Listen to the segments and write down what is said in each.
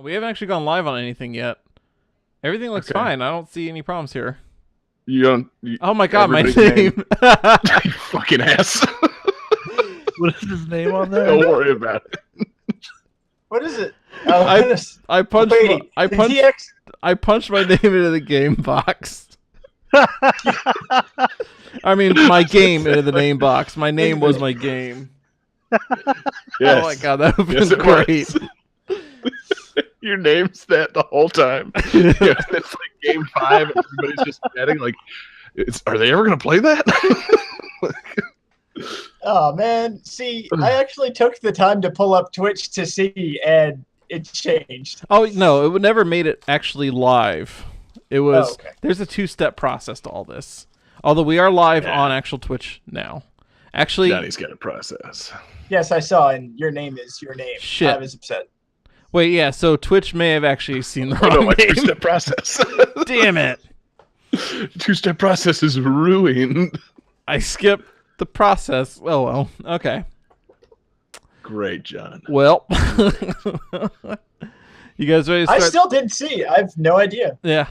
We haven't actually gone live on anything yet. Everything looks fine. I don't see any problems here. You don't. Oh my god, my name! You fucking ass. What is his name on there? Don't worry about it. What is it? I punched. Wait, I punched my name into the game box. I mean, my game into the name box. My name was my game. Yes. Oh my god, that would have Yes, been great. Your name's that the whole time. Yeah, it's like game 5, and everybody's just chatting. Like, are they ever going to play that? Oh man, see, I actually took the time to pull up Twitch to see, and it changed. Oh no, it never made it actually live. It was okay. There's a 2-step process to all this. Although we are live on actual Twitch now. Actually, Johnny's got a process. Yes, I saw, and your name is your name. Shit. I was upset. wait, yeah. So Twitch may have actually seen the Oh, no, wrong my name. 2-step process. Damn it! 2-step process is ruined. I skipped the process. Oh well. Okay. Great, John. Well, you guys ready to start? I still didn't see. I have no idea Yeah.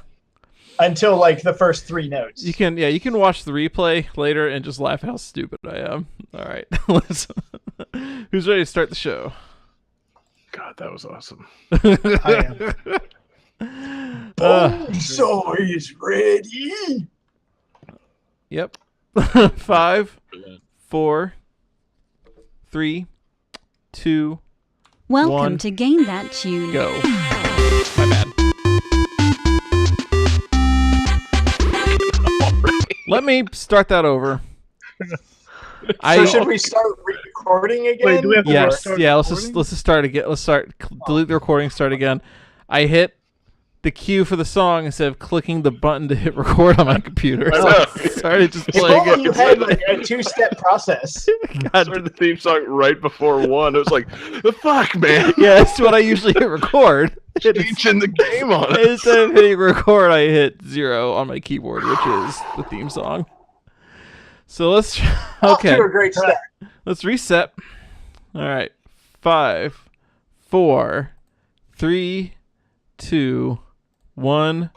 until like the first 3 notes. You can watch the replay later and just laugh at how stupid I am. All right. Who's ready to start the show? God, that was awesome. I am. Bonesaw is ready. Yep. 5, 4, 3, 2, Welcome One. to Gain That Tune. go. My bad. Let me start that over. So should we start recording again? Wait, do we have to Yes, start yeah. recording? Let's just start again. Delete the recording. Start again. I hit the cue for the song instead of clicking the button to hit record on my computer. So I started just If playing only you it. had like a 2-step process. I started the theme song right before 1. It was like, the fuck, man? Yeah, that's what I usually hit record. Changing the game on us. Instead of hitting record, I hit 0 on my keyboard, which is the theme song. So let's Off okay. to a great start. Let's reset. All right. 5, 4, 3, 2, 1,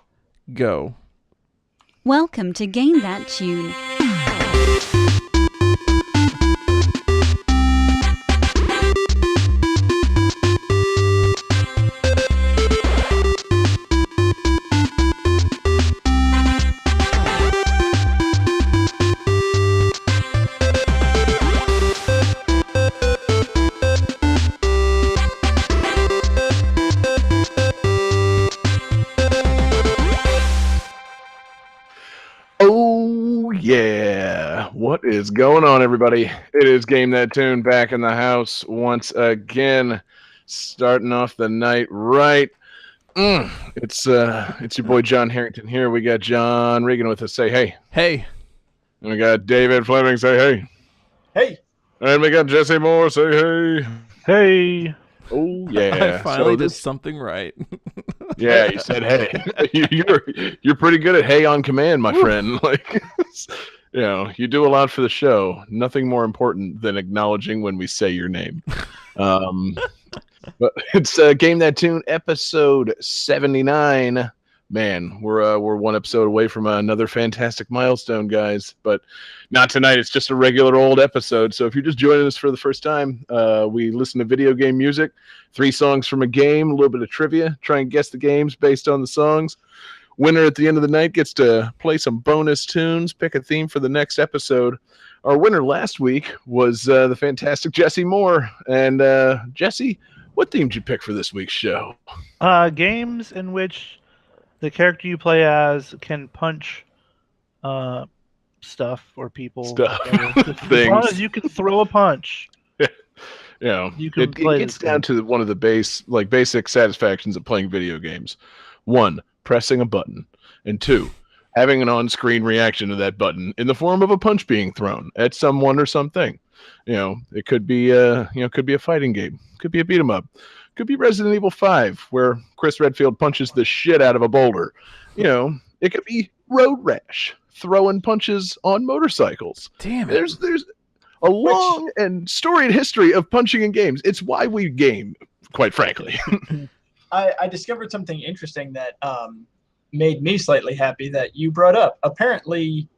go. Welcome to Gain That Tune. Oh, yeah. What is going on, everybody? It is Game That Tune back in the house once again, starting off the night right. It's your boy John Harrington here. We got John Regan with us. Say hey. Hey. And we got David Fleming. Say hey. Hey, And we got Jesse Moore. Say hey. Hey. Oh, yeah. I finally So did this- something right. Yeah, you said hey. You're pretty good at hey on command, my friend. Like, you do a lot for the show. Nothing more important than acknowledging when we say your name. But it's Game That Tune episode 79. Man, we're 1 episode away from another fantastic milestone, guys. But not tonight. It's just a regular old episode. So if you're just joining us for the first time, we listen to video game music, 3 songs from a game, a little bit of trivia, try and guess the games based on the songs. Winner at the end of the night gets to play some bonus tunes, pick a theme for the next episode. Our winner last week was the fantastic Jesse Moore. And Jesse, what theme did you pick for this week's show? Games in which the character you play as can punch stuff or people. Stuff. Whatever. As long as you can throw a punch. You can It play gets this down to one of the basic satisfactions of playing video games. 1, pressing a button, and 2, having an on-screen reaction to that button in the form of a punch being thrown at someone or something. It could be could be a fighting game, could be a beat 'em up, could be Resident Evil 5, where Chris Redfield punches the shit out of a boulder. It could be Road Rash, throwing punches on motorcycles. Damn it. There's a long and storied history of punching in games. It's why we game, quite frankly. I discovered something interesting that made me slightly happy that you brought up. Apparently,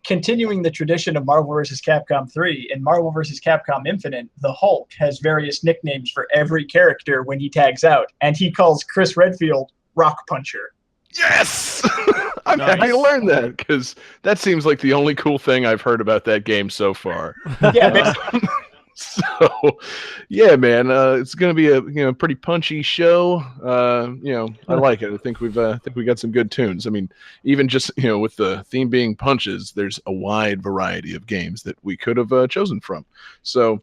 continuing the tradition of Marvel vs. Capcom 3, in Marvel vs. Capcom Infinite, the Hulk has various nicknames for every character when he tags out, and he calls Chris Redfield Rock Puncher. Yes! I'm Nice. happy to learn that, because that seems like the only cool thing I've heard about that game so far. Yeah, basically. So, yeah, man, it's going to be a pretty punchy show. I like it. I think we got some good tunes. I mean, even just with the theme being punches, there's a wide variety of games that we could have chosen from. So,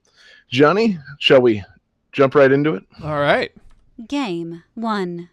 Johnny, shall we jump right into it? All right. Game 1.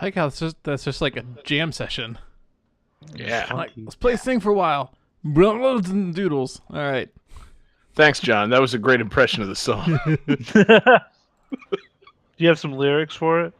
I like how that's just like a jam session. Yeah. Like, let's play this thing for a while. Brothers and doodles. All right. Thanks, John. That was a great impression of the song. Do you have some lyrics for it?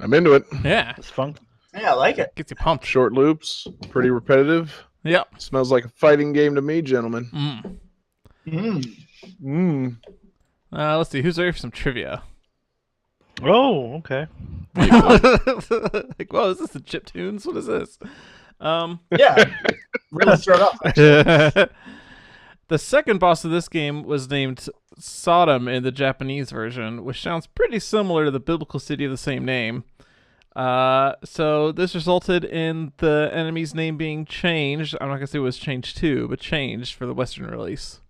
I'm into it. Yeah. It's fun. Yeah, I like it. Gets you pumped. Short loops, pretty repetitive. Yep. Smells like a fighting game to me, gentlemen. Let's see. Who's ready for some trivia? Oh, okay. Like, whoa, is this the chiptunes? What is this? Yeah, really thrown off. The second boss of this game was named Sodom in the Japanese version, which sounds pretty similar to the biblical city of the same name. So this resulted in the enemy's name being changed. I'm not going to say it was changed to, but changed for the Western release.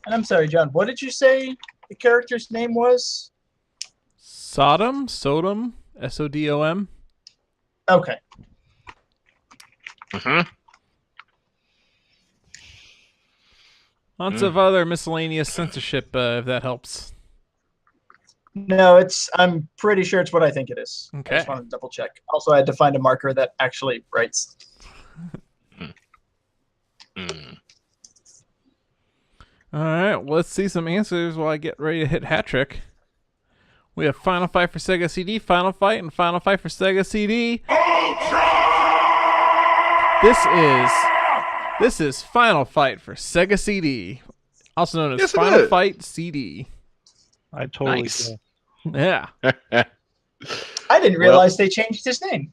And I'm sorry, John, what did you say the character's name was? Sodom? Sodom? Okay. Lots of other miscellaneous censorship, if that helps. No, I'm pretty sure it's what I think it is. Okay. I just wanted to double check. Also, I had to find a marker that actually writes. All right, well, let's see some answers while I get ready to hit hat trick. We have Final Fight for Sega CD, Final Fight, and Final Fight for Sega CD. This is Final Fight for Sega CD, also known as Yes, it Final is. Fight CD. I totally Nice. do. Yeah. I didn't realize they changed his name.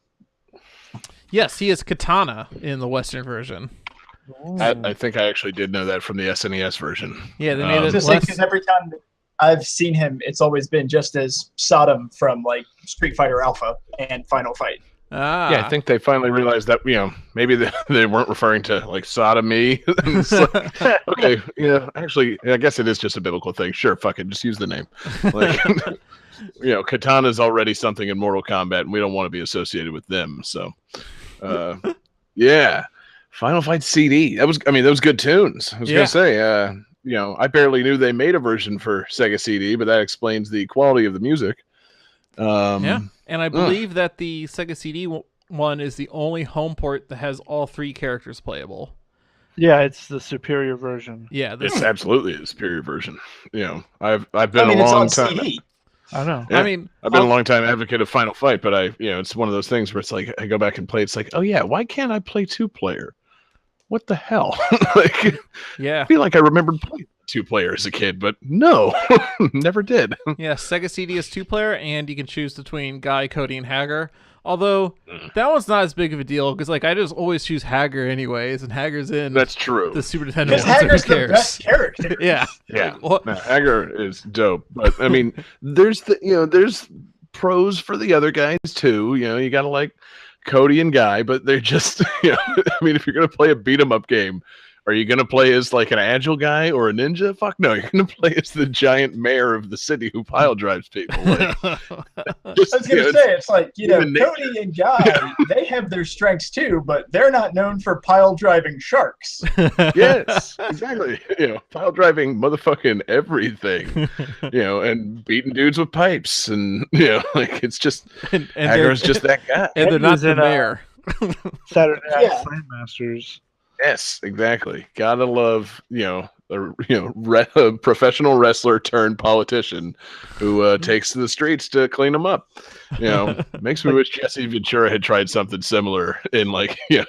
Yes, he is Katana in the Western version. I think I actually did know that from the SNES version. Yeah, they made I was it gonna say, less. because every time I've seen him, it's always been just as Sodom from like Street Fighter Alpha and Final Fight. Ah, Yeah, I think they finally realized that, maybe they weren't referring to like sodomy. It's like, okay, actually, I guess it is just a biblical thing. Sure, fuck it, just use the name. Like, Katana's already something in Mortal Kombat, and we don't want to be associated with them. So, yeah, Final Fight CD. That was good tunes. I was gonna say, I barely knew they made a version for Sega CD, but that explains the quality of the music. Yeah, and I believe that the Sega CD one is the only home port that has all three characters playable. Yeah, it's the superior version. Yeah, this It's absolutely a superior version. I've been it's a long on time. CD. I know. Yeah. I mean, I've been a long time advocate of Final Fight, but it's one of those things where it's like I go back and play. It's like, oh yeah, why can't I play 2-player? What the hell? Like, yeah, I feel like I remembered playing 2-player as a kid, but no, never did. yeah. Sega CD is 2-player, and you can choose between Guy, Cody, and Hagar, Although that one's not as big of a deal because like I just always choose Hagar anyways, and Hagar's in That's true. the Super Nintendo. Because one, so who Hagar's the cares? best character. Yeah. Yeah. Well, No, Hagar is dope, but I mean, there's pros for the other guys too. You gotta like Cody and Guy, but they're just I mean, if you're gonna play a beat 'em up game, are you gonna play as like an agile guy or a ninja? Fuck no, you're gonna play as the giant mayor of the city who pile drives people. Like, just, I was gonna say, it's like, human nature. Cody and Guy, they have their strengths too, but they're not known for pile driving sharks. Yes, exactly. Pile driving motherfucking everything. And beating dudes with pipes, and like it's just and Hagar's just that guy. and they're not He's the in, mayor. Saturday Night Yeah. Slam Masters. Yes, exactly. Gotta love, a professional wrestler turned politician who takes to the streets to clean them up. Makes me wish Jesse Ventura had tried something similar in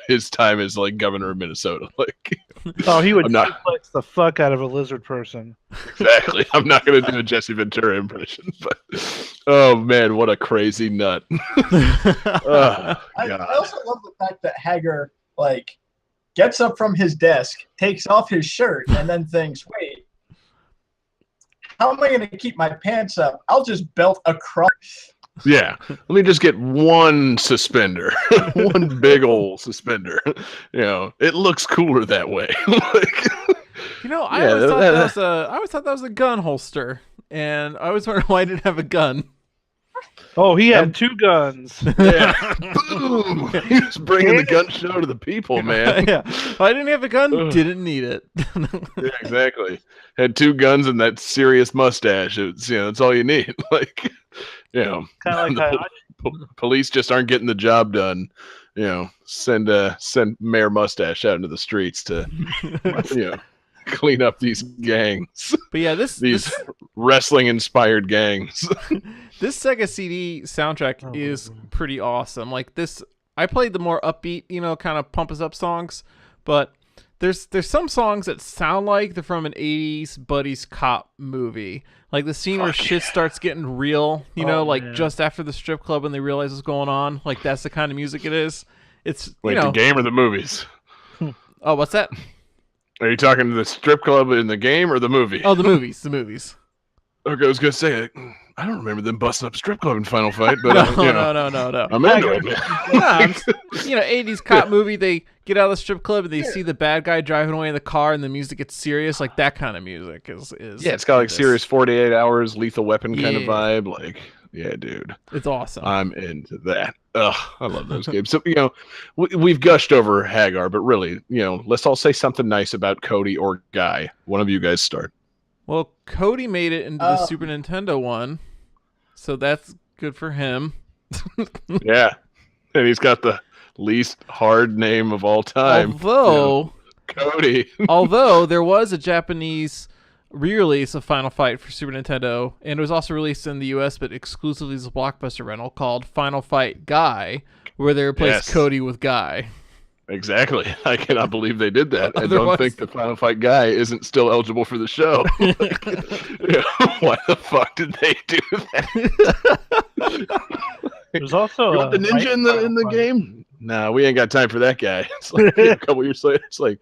his time as like governor of Minnesota. Like, Oh, he would I'm not- suplex the fuck out of a lizard person. exactly. I'm not gonna do a Jesse Ventura impression, but oh man, what a crazy nut. Oh, I God. also love the fact that Hagar, like, gets up from his desk, takes off his shirt, and then thinks, wait, how am I going to keep my pants up? I'll just belt across. Yeah, let me just get one suspender, one big old suspender. It looks cooler that way. Like, I Yeah, always thought that- that was I always thought that was a gun holster, and I always wondered why I didn't have a gun. Oh, he had two guns. yeah, boom! He's bringing the gun show to the people, man. Yeah, if I didn't have a gun, Ugh. didn't need it. Yeah, exactly. Had two guns and that serious mustache. It's that's all you need. Like, Kind of like the how police just aren't getting the job done. Send Mayor Mustache out into the streets to clean up these gangs, But yeah, these wrestling inspired gangs. this Sega CD soundtrack is pretty awesome. Like this, I played the more upbeat, kind of pump us up songs, but there's some songs that sound like they're from an 80s buddies cop movie. Like the scene where Fuck shit starts getting real, like man. just after the strip club when they realize what's going on. Like that's the kind of music it is. It's Wait, the game or the movies? Oh, what's that? Are you talking to the strip club in the game or the movie? Oh, the movies. Okay, I was gonna say I don't remember them busting up strip club in Final Fight, but No. I'm into it. Man. Yeah, 80s cop movie. They get out of the strip club and they see the bad guy driving away in the car, and the music gets serious. Like that kind of music is Yeah, it's got like this. serious 48 hours, Lethal Weapon kind of Yeah. vibe. Like, yeah, dude, It's awesome. I'm into that. Ugh, I love those games. So we've gushed over Hagar, but really, let's all say something nice about Cody or Guy. One of you guys start. Well, Cody made it into the Oh. Super Nintendo one, so that's good for him. Yeah, and he's got the least hard name of all time. Cody. Although there was a Japanese re-release of Final Fight for Super Nintendo, and it was also released in the US but exclusively as a Blockbuster rental called Final Fight Guy, where they replaced Yes. Cody with Guy. Exactly. I cannot believe they did that. I don't Otherwise- think the Final Fight Guy isn't still eligible for the show. Why the fuck did they do that? there's also You want the ninja in the game? Nah, we ain't got time for that guy. It's like a couple years later, it's like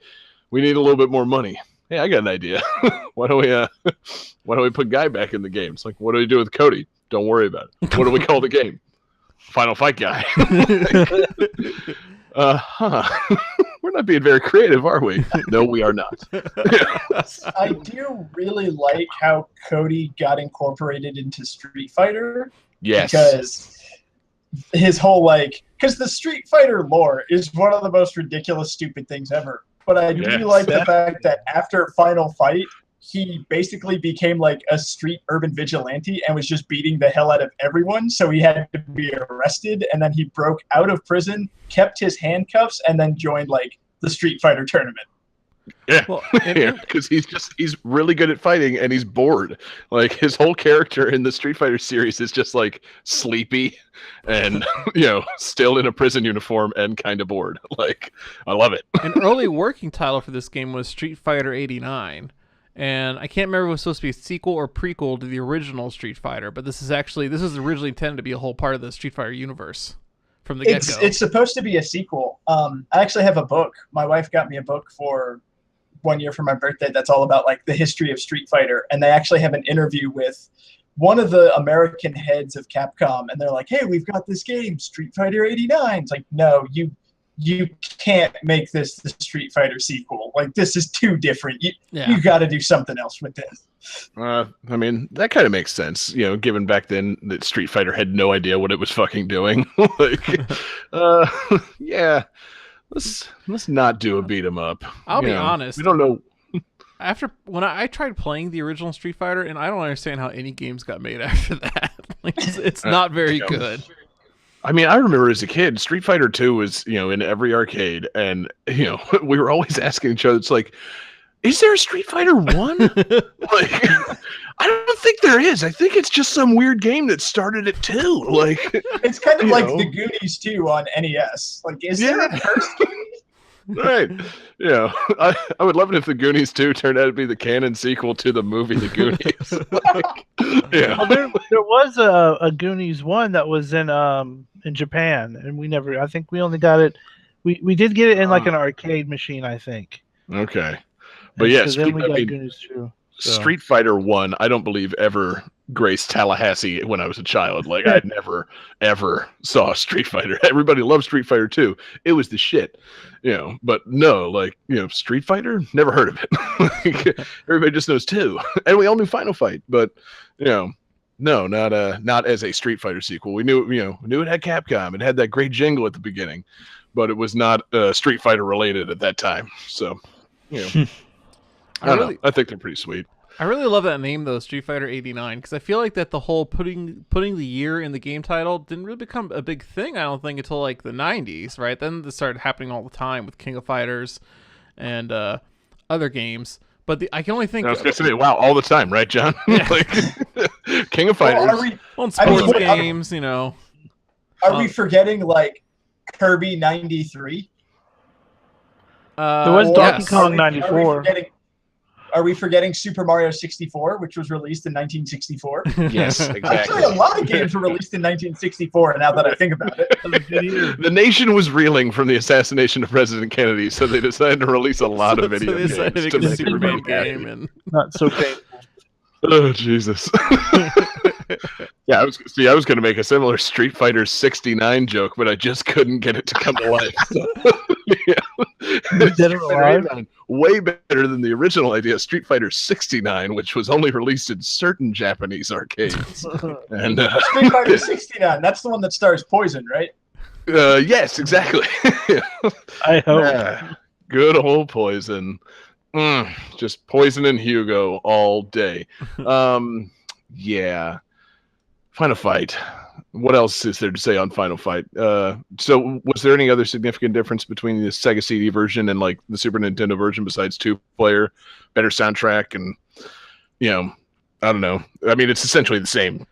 we need a little bit more money. Hey, I got an idea. Why don't we put Guy back in the game? It's like, what do we do with Cody? Don't worry about it. What do we call the game? Final Fight Guy. We're not being very creative, are we? No, we are not. I do really like how Cody got incorporated into Street Fighter Yes. because his whole because the Street Fighter lore is one of the most ridiculous, stupid things ever. But I do Yes. like the fact that after Final Fight, he basically became like a street urban vigilante and was just beating the hell out of everyone. So he had to be arrested, and then he broke out of prison, kept his handcuffs, and then joined the Street Fighter tournament. Yeah. Well, Yeah, because he's really good at fighting and he's bored. Like his whole character in the Street Fighter series is just like sleepy and still in a prison uniform and kind of bored. Like I love it. an early working title for this game was Street Fighter 89. And I can't remember if it was supposed to be a sequel or prequel to the original Street Fighter, but this was originally intended to be a whole part of the Street Fighter universe from the get-go. It's supposed to be a sequel. I actually have a book. My wife got me a book for 1 year for my birthday that's all about like the history of Street Fighter, and they actually have an interview with one of the American heads of Capcom, and they're like, "Hey, we've got this game, Street Fighter '89." It's like, no, you can't make this the Street Fighter sequel. Like, this is too different. You got to do something else with this. I mean, that kind of makes sense, given back then that Street Fighter had no idea what it was fucking doing. Yeah, let's not do a beat 'em up. I'll be honest. We don't know. When I tried playing the original Street Fighter, and I don't understand how any games got made after that. Like, it's not very good. I mean, I remember as a kid, Street Fighter 2 was, in every arcade, and we were always asking each other, it's like, is there a Street Fighter 1? Like, I don't think there is. I think it's just some weird game that started at 2. Like, it's kind of like the Goonies 2 on NES. Like, is there a first Goonies? Right. I would love it if the Goonies 2 turned out to be the canon sequel to the movie The Goonies. Well, there was a Goonies 1 that was in Japan, and I think we only got it. We did get it in like an arcade machine, I think. Okay. But yes, then we got Goonies 2. So. Street Fighter 1, I don't believe ever graced Tallahassee when I was a child. Like, I never, ever saw Street Fighter. Everybody loved Street Fighter 2. It was the shit, but no, like, Street Fighter, never heard of it. Everybody just knows 2. And we all knew Final Fight, but, no, not as a Street Fighter sequel. We knew it had Capcom. It had that great jingle at the beginning, but it was not Street Fighter related at that time. So, I don't know. I think they're pretty sweet. I really love that name though, Street Fighter '89, because I feel like that the whole putting the year in the game title didn't really become a big thing. I don't think until like the '90s, right? Then this started happening all the time with King of Fighters and other games. But I can only think. I was gonna say, wow, all the time, right, John? Yeah. Like, King of Fighters. On sports games, Are we forgetting like Kirby '93? There was Donkey Kong '94. Are we forgetting Super Mario 64, which was released in 1964? Yes, exactly. Actually, a lot of games were released in 1964, now that I think about it. The nation was reeling from the assassination of President Kennedy, so they decided to release a lot of video games. So they decided to make a Superman game. And... Not so painful. Oh, Jesus. Yeah, I was going to make a similar Street Fighter 69 joke, but I just couldn't get it to come to life. So, Dead or Alive? Way better than the original idea, Street Fighter 69, which was only released in certain Japanese arcades. And Street Fighter 69, that's the one that stars Poison, right? Yes, exactly. I hope. Good old Poison. Just Poison and Hugo all day. Yeah. Final Fight. What else is there to say on Final Fight? So was there any other significant difference between the Sega CD version and like the Super Nintendo version besides 2-player, better soundtrack, and I don't know. I mean, it's essentially the same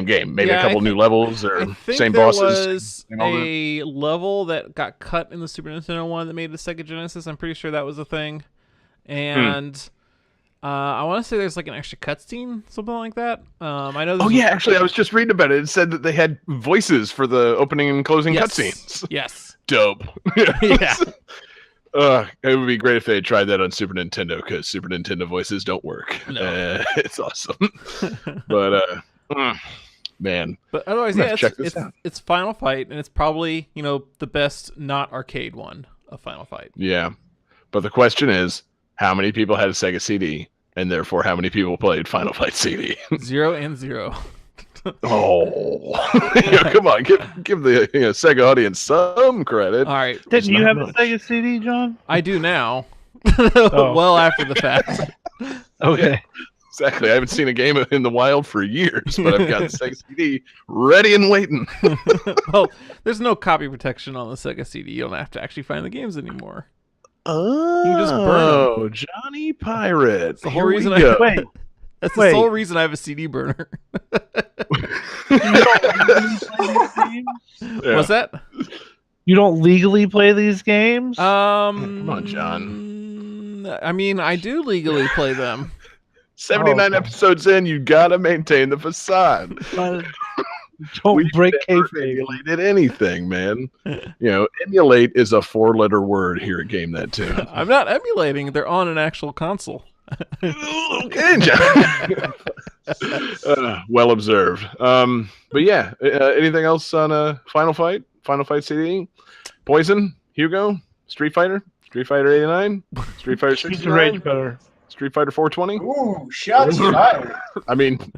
game. Maybe a couple new levels or same bosses. There was a level that got cut in the Super Nintendo one that made the Sega Genesis. I'm pretty sure that was a thing. And I want to say there's like an extra cutscene, something like that. I know. Actually, I was just reading about it. It said that they had voices for the opening and closing cutscenes. Yes. Dope. Yeah. It would be great if they had tried that on Super Nintendo, because Super Nintendo voices don't work. No. It's awesome. But man. But otherwise, it's Final Fight, and it's probably the best not arcade one of Final Fight. Yeah, but the question is, how many people had a Sega CD, and therefore how many people played Final Fight CD? 0 and 0. Oh, come on, give the Sega audience some credit. All right, didn't you have a Sega CD, John? I do now. Well, after the fact. Okay. Yeah, exactly. I haven't seen a game in the wild for years, but I've got the Sega CD ready and waiting. Well, there's no copy protection on the Sega CD. You don't have to actually find the games anymore. Oh, you just burn them. Johnny Pirate. That's the whole reason That's the sole reason I have a CD burner. What's that? You don't legally play these games? Come on, John. I mean, I do legally play them. 79 episodes in, you gotta maintain the facade. Don't We break never kayfabe. emulated anything, man. Emulate is a 4-letter word here at Game That Tune. I'm not emulating. They're on an actual console. Okay, John. Well observed. But yeah, anything else on Final Fight? Final Fight CD? Poison? Hugo? Street Fighter 89? Street Fighter Streets of Rage 69? better. Street Fighter 420? Ooh, shots fired. I mean,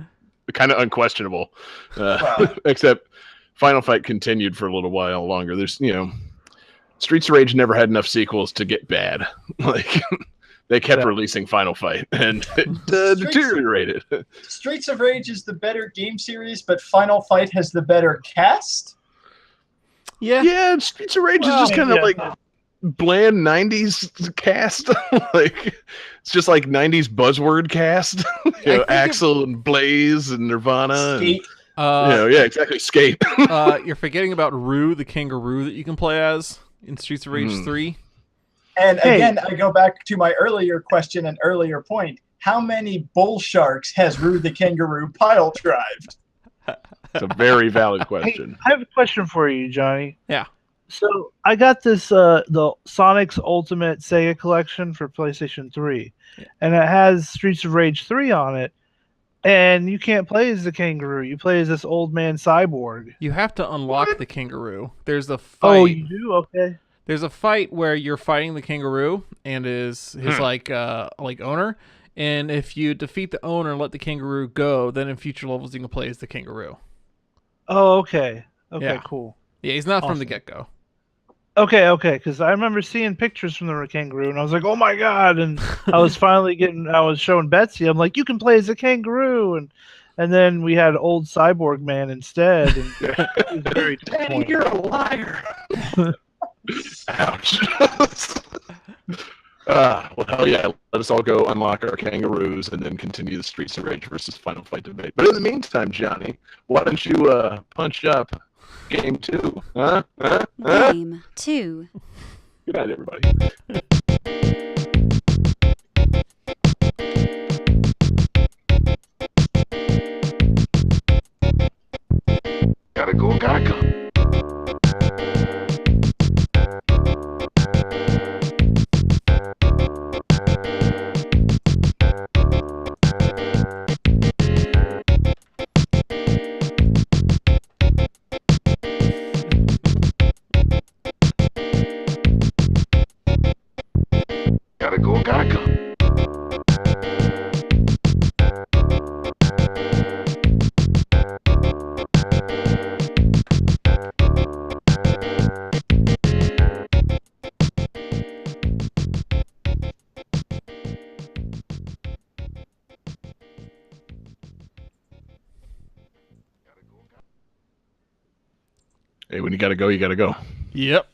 kind of unquestionable. Wow. Except Final Fight continued for a little while longer. There's, Streets of Rage never had enough sequels to get bad. Like, they kept releasing Final Fight and it deteriorated. Streets of Rage is the better game series, but Final Fight has the better cast. Yeah. Yeah, Streets of Rage is just kind of like bland 90s cast. Like, it's just like 90s buzzword cast. Axel and Blaze and Nirvana. Skate. Yeah, exactly. Skate. You're forgetting about Rue, the kangaroo that you can play as in Streets of Rage 3. And again, I go back to my earlier question and earlier point. How many bull sharks has Rue the kangaroo pile drived? It's a very valid question. I have a question for you, Johnny. Yeah. So I got this the Sonic's Ultimate Sega Collection for PlayStation 3, and it has Streets of Rage 3 on it. And you can't play as the kangaroo. You play as this old man cyborg. You have to unlock the kangaroo. There's a fight. Oh, you do? Okay. There's a fight where you're fighting the kangaroo and his like owner. And if you defeat the owner and let the kangaroo go, then in future levels you can play as the kangaroo. Oh, okay. Okay, Yeah. cool. Yeah, he's not from the Awesome. get-go. Okay, because I remember seeing pictures from the kangaroo, and I was like, "Oh my god!" And I was showing Betsy. I'm like, "You can play as a kangaroo," and then we had old cyborg man instead. And it was very disappointing. You're a liar. Ouch. Well, hell yeah. Let us all go unlock our kangaroos and then continue the Streets of Rage versus Final Fight debate. But in the meantime, Johnny, why don't you punch up Game 2? Huh? Game 2. Good night, everybody. Gotta go, gotta come. Gotta go, gotta come. Hey, when you gotta go, you gotta go. Yep.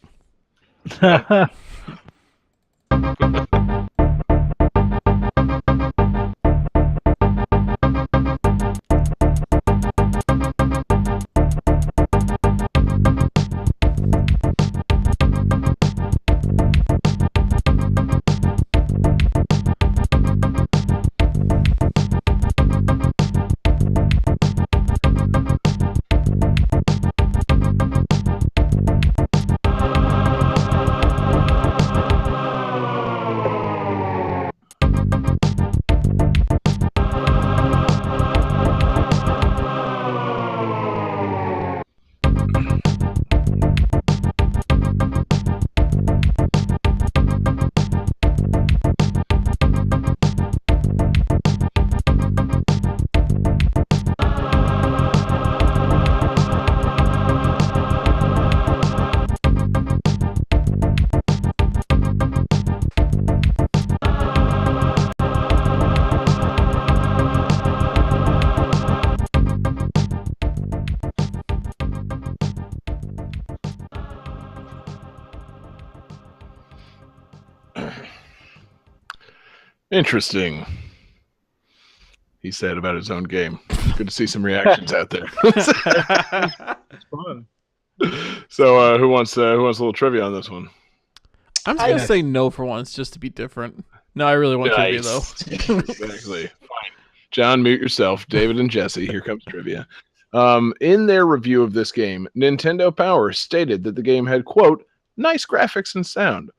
Interesting, he said about his own game. Good to see some reactions out there. It's fun. So, who wants a little trivia on this one? I'm just going to say no for once, just to be different. No, I really want trivia, though. Exactly. Fine. John, mute yourself. David and Jesse, here comes trivia. In their review of this game, Nintendo Power stated that the game had, quote, nice graphics and sound,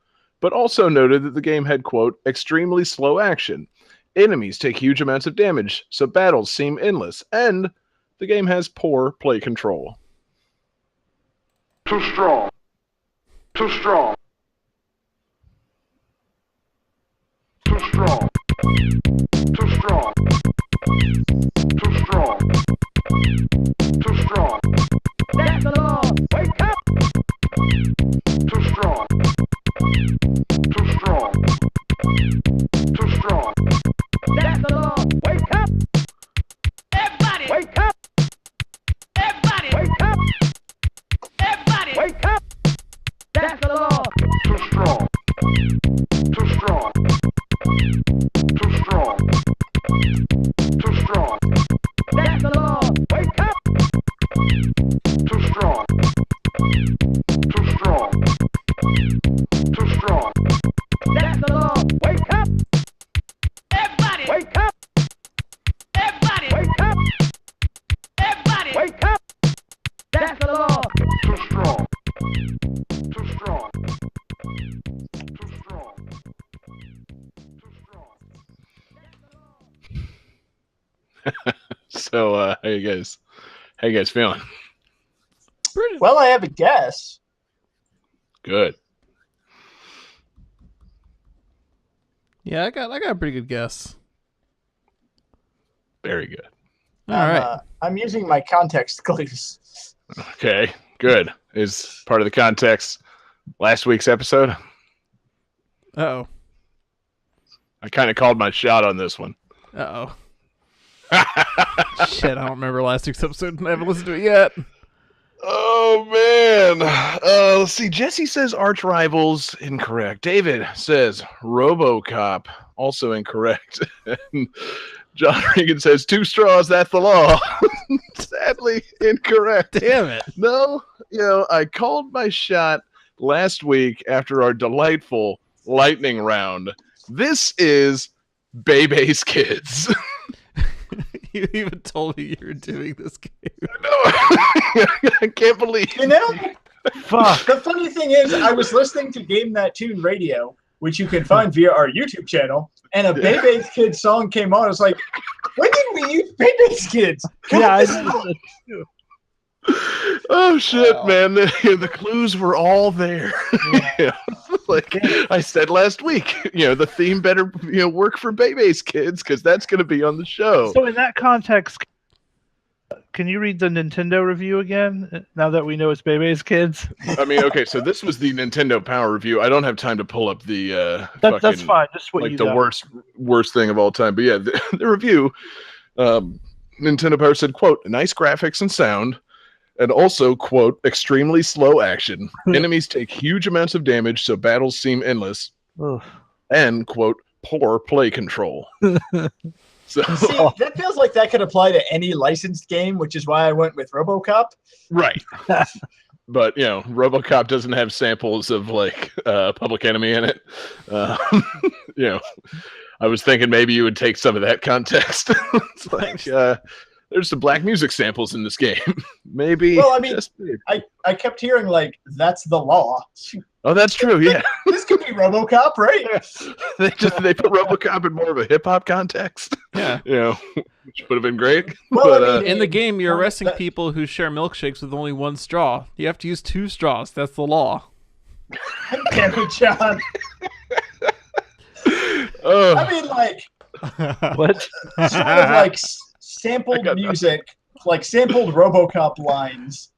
but also noted that the game had, quote, extremely slow action. Enemies take huge amounts of damage, so battles seem endless, and the game has poor play control. Too strong. Too strong. Too strong. Too strong. Too strong. Too strong. That's the law. Wake up. Too strong. Too strong. Too strong. That's the law. Wake up. Everybody. Wake up. Everybody. Wake up. Everybody. Wake up. That's the law. Too strong. Too strong. Too strong. Too strong. That's the law. Wake up. Too strong. Too strong. Too strong. That's the law. Wake up. Everybody. Wake up. Everybody. Wake up. Everybody. Wake up. That's the law. Too strong. Too strong. Too strong. Too strong. So, how you guys feeling? Well, I have a guess. Good. Yeah, I got a pretty good guess. Very good. All right. I'm using my context clues. Okay, good. Is part of the context last week's episode? Uh-oh. I kind of called my shot on this one. Uh-oh. Shit, I don't remember last week's episode. I haven't listened to it yet. Oh, man. Let's see. Jesse says Arch Rivals, incorrect. David says RoboCop, also incorrect. And John Regan says 2 straws, that's the law. Sadly, incorrect. Damn it. No, I called my shot last week after our delightful lightning round. This is Bebe's Kids. You even told me you were doing this game. No, I can't believe. Fuck. The funny thing is, I was listening to Game That Tune Radio, which you can find via our YouTube channel, and a Bebe's Kids song came on. I was like, when did we use Bebe's Kids? Yeah, I this is- did. Oh shit, Wow. man! The clues were all there. Yeah. Like I said last week, the theme better work for Bebe's Kids because that's going to be on the show. So in that context, can you read the Nintendo review again? Now that we know it's Bebe's Kids, I mean, okay, so this was the Nintendo Power review. I don't have time to pull up the that's fucking, fine. Just what like you the got. worst thing of all time. But yeah, the review, Nintendo Power said, quote, nice graphics and sound, and also, quote, extremely slow action. Enemies take huge amounts of damage, so battles seem endless, Ugh. and, quote, poor play control. So, See, that feels like that could apply to any licensed game, which is why I went with RoboCop. right. But, RoboCop doesn't have samples of, like, Public Enemy in it. I was thinking maybe you would take some of that context. It's like, there's some black music samples in this game. Maybe. Well, I mean, just maybe. I kept hearing, like, that's the law. Oh, that's true. Yeah, This could be RoboCop, right? they put RoboCop in more of a hip hop context. Yeah. Which would have been great. Well, But, I mean, In the game, you're arresting that- people who share milkshakes with only one straw. You have to use 2 straws. That's the law. Damn it, John. oh, I mean, like, What? sort of like sampled I got music, like sampled RoboCop lines.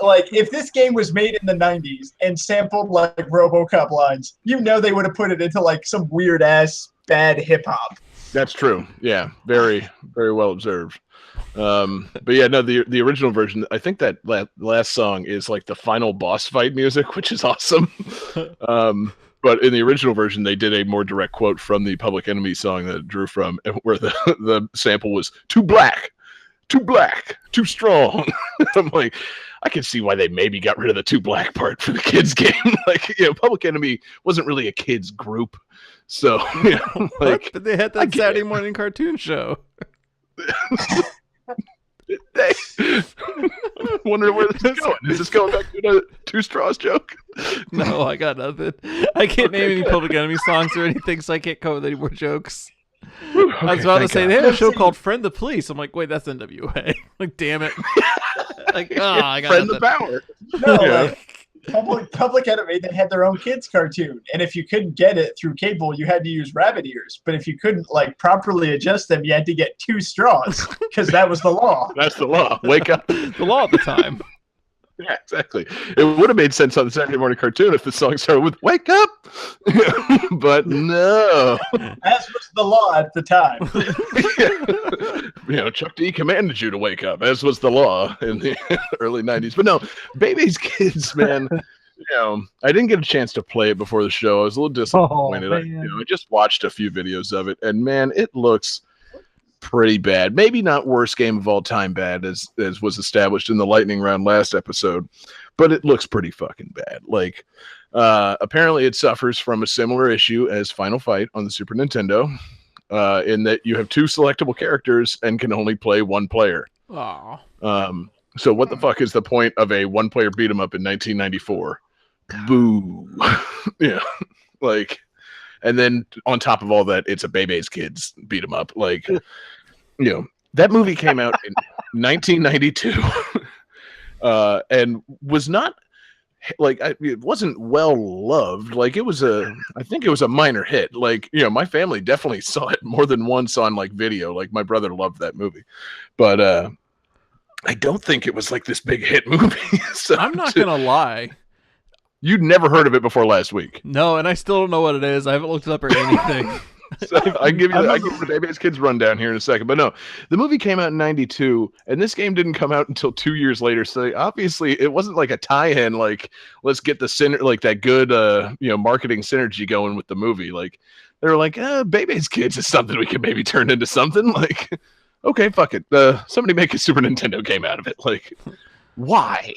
Like, if this game was made in the 90s and sampled like RoboCop lines, they would have put it into like some weird ass bad hip hop. that's true. Yeah, very, very well observed. But yeah, no, the original version, I think that last song is like the final boss fight music, which is awesome. But in the original version, they did a more direct quote from the Public Enemy song that it drew from, where the sample was too black, too strong. I'm like, I can see why they maybe got rid of the too black part for the kids game. Like, Public Enemy wasn't really a kids group, so like, But they had I that get Saturday it. morning cartoon show. They wonder where this is going. Is this going back to a Two Straws joke? No, I got nothing. I can't name any Public Enemy songs or anything, so I can't come with any more jokes. I was about to say they have a show called Friend the Police. I'm like, wait, that's NWA. Like, damn it. Like, I got Friend nothing. the power. No, Yeah. like Public Enemy, they had their own kids cartoon, and if you couldn't get it through cable, you had to use rabbit ears. But if you couldn't like properly adjust them, you had to get 2 straws because that was the law. That's the law. Wake up. The law at the time. Yeah, exactly. It would have made sense on the Saturday morning cartoon if the song started with "Wake up," but no. As was the law at the time. Chuck D commanded you to wake up, as was the law in the early '90s. But no, Baby's Kids, man. I didn't get a chance to play it before the show. I was a little disappointed. I just watched a few videos of it, and man, it looks pretty bad. Maybe not worst game of all time bad as was established in the lightning round last episode, but it looks pretty fucking bad. Like, apparently it suffers from a similar issue as Final Fight on the Super Nintendo, in that you have 2 selectable characters and can only play 1 player. Aw. So what the fuck is the point of a 1-player beat 'em up in 1994? Boo. Yeah. Like, and then on top of all that, it's a Bebe's Kids beat 'em up. Like, that movie came out in 1992, and was not like it wasn't well loved. Like, I think it was a minor hit. Like, my family definitely saw it more than once on like video. Like, my brother loved that movie, but I don't think it was like this big hit movie. So I'm not going to lie. You'd never heard of it before last week. No, and I still don't know what it is. I haven't looked it up or anything. So I give you the Baby's Kids rundown here in a second. But no, the movie came out in 92, and this game didn't come out until 2 years later. So obviously it wasn't like a tie-in, like, let's get the like that good marketing synergy going with the movie. Like, they were like, Baby's Kids is something we could maybe turn into something. Like, okay, fuck it. Somebody make a Super Nintendo game out of it. Like, why?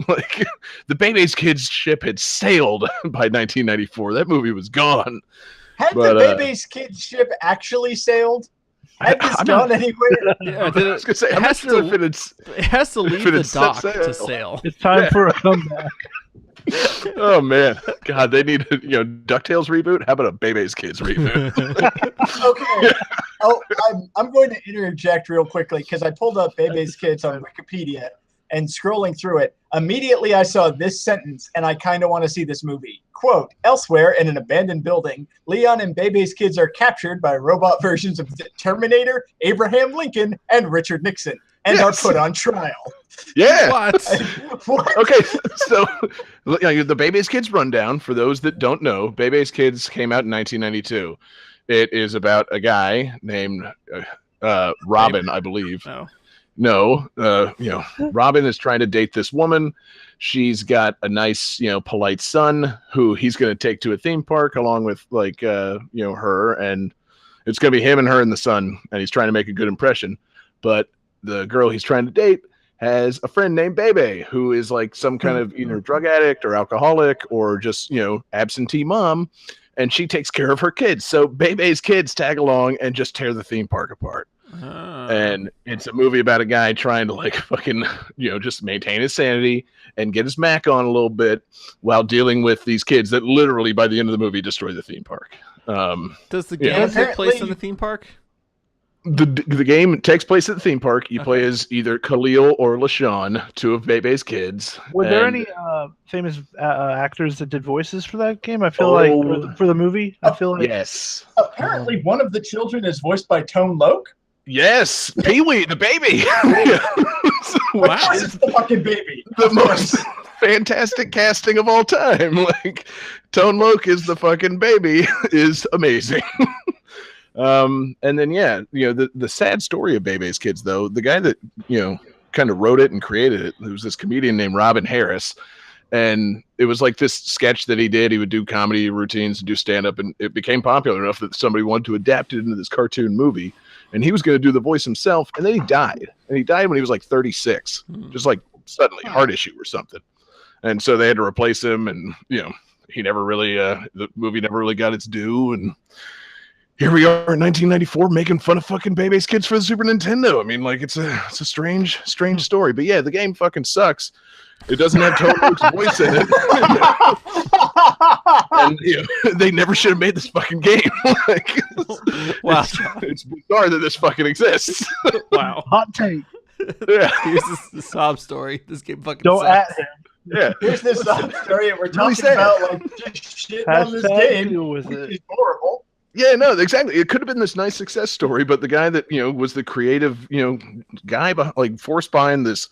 Like, the Baby's Kids ship had sailed by 1994. That movie was gone. Had the Baby's Kids ship actually sailed? Had this gone anywhere? Yeah, I was gonna say, I'm not sure if it has to leave the dock to sail. It's time for a comeback. Oh man, God, they need a DuckTales reboot. How about a Baby's Kids reboot? Okay. Oh, I'm going to interject real quickly because I pulled up Baby's Kids on Wikipedia, and scrolling through it, immediately I saw this sentence, and I kind of want to see this movie. Quote, elsewhere in an abandoned building, Leon and Bebe's kids are captured by robot versions of the Terminator, Abraham Lincoln, and Richard Nixon, and are put on trial. Yeah. What? Okay, so the Baby's Kids rundown, for those that don't know, Baby's Kids came out in 1992. It is about a guy named Robin, I believe. No, Robin is trying to date this woman. She's got a nice, polite son who he's going to take to a theme park along with her, and it's going to be him and her and the son, and he's trying to make a good impression. But the girl he's trying to date has a friend named Bebe, who is like some kind of either drug addict or alcoholic or just, absentee mom, and she takes care of her kids. So Bebe's kids tag along and just tear the theme park apart. And it's a movie about a guy trying to like fucking, just maintain his sanity and get his Mac on a little bit while dealing with these kids that literally by the end of the movie destroy the theme park. Does the game take place in the theme park? The game takes place at the theme park. You play as either Khalil or LaShawn, 2 of Bebe's kids. Were there any famous actors that did voices for that game? I feel like for the movie. I feel like yes. Apparently, one of the children is voiced by Tone Loc. Yes, Pee-wee, the baby. Wow, is the fucking baby. The most fantastic casting of all time. Like, Tone Loc is the fucking baby is amazing. And then the sad story of Bebe's Kids, though, the guy that kind of wrote it and created it, there was this comedian named Robin Harris, and it was like this sketch that he did. He would do comedy routines and do stand-up, and it became popular enough that somebody wanted to adapt it into this cartoon movie, and he was going to do the voice himself, and then he died, and he died when he was like 36, just like suddenly heart issue or something, and so they had to replace him, and he never really the movie never really got its due, and here we are in 1994 making fun of fucking Bebe's Kids for the Super Nintendo. I mean, like, it's a strange story. But yeah, the game fucking sucks. It doesn't have Tony Hawk's voice in it. And they never should have made this fucking game. Like, Wow. it's bizarre that this fucking exists. Wow. Hot take. Yeah. Here's the sob story. This game fucking Don't sucks. at him. Yeah. Here's this story, and we're talking sad. about like just shit on this Hashtag game, deal with which it. is horrible. Yeah, no, exactly. It could have been this nice success story, but the guy that, was the creative, guy like forced behind this,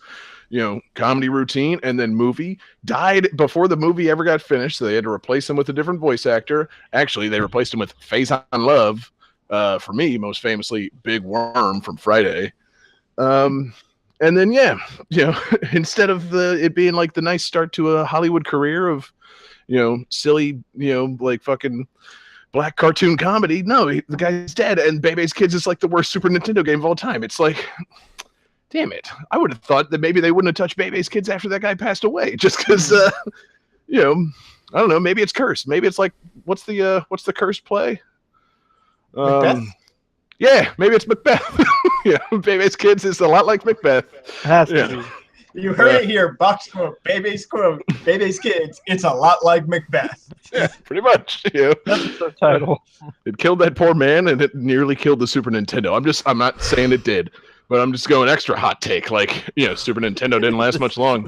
comedy routine and then movie died before the movie ever got finished. So they had to replace him with a different voice actor. Actually, they replaced him with Faison Love, for me, most famously Big Worm from Friday. And then, instead of it being like the nice start to a Hollywood career of, silly, like fucking black cartoon comedy, no, the guy's dead, and Bebe's Kids is like the worst Super Nintendo game of all time. It's like, damn it. I would have thought that maybe they wouldn't have touched Bebe's Kids after that guy passed away, just because, I don't know, maybe it's cursed. Maybe it's like, what's the cursed play? Macbeth? Yeah, maybe it's Macbeth. Bebe's Kids is a lot like Macbeth. Has to Yeah. be. You heard it here, box quote, Bebe's Kids. It's a lot like Macbeth. Yeah, pretty much. Episode title. It killed that poor man, and it nearly killed the Super Nintendo. I'm not saying it did, but I'm just going extra hot take. Like, Super Nintendo didn't last much long.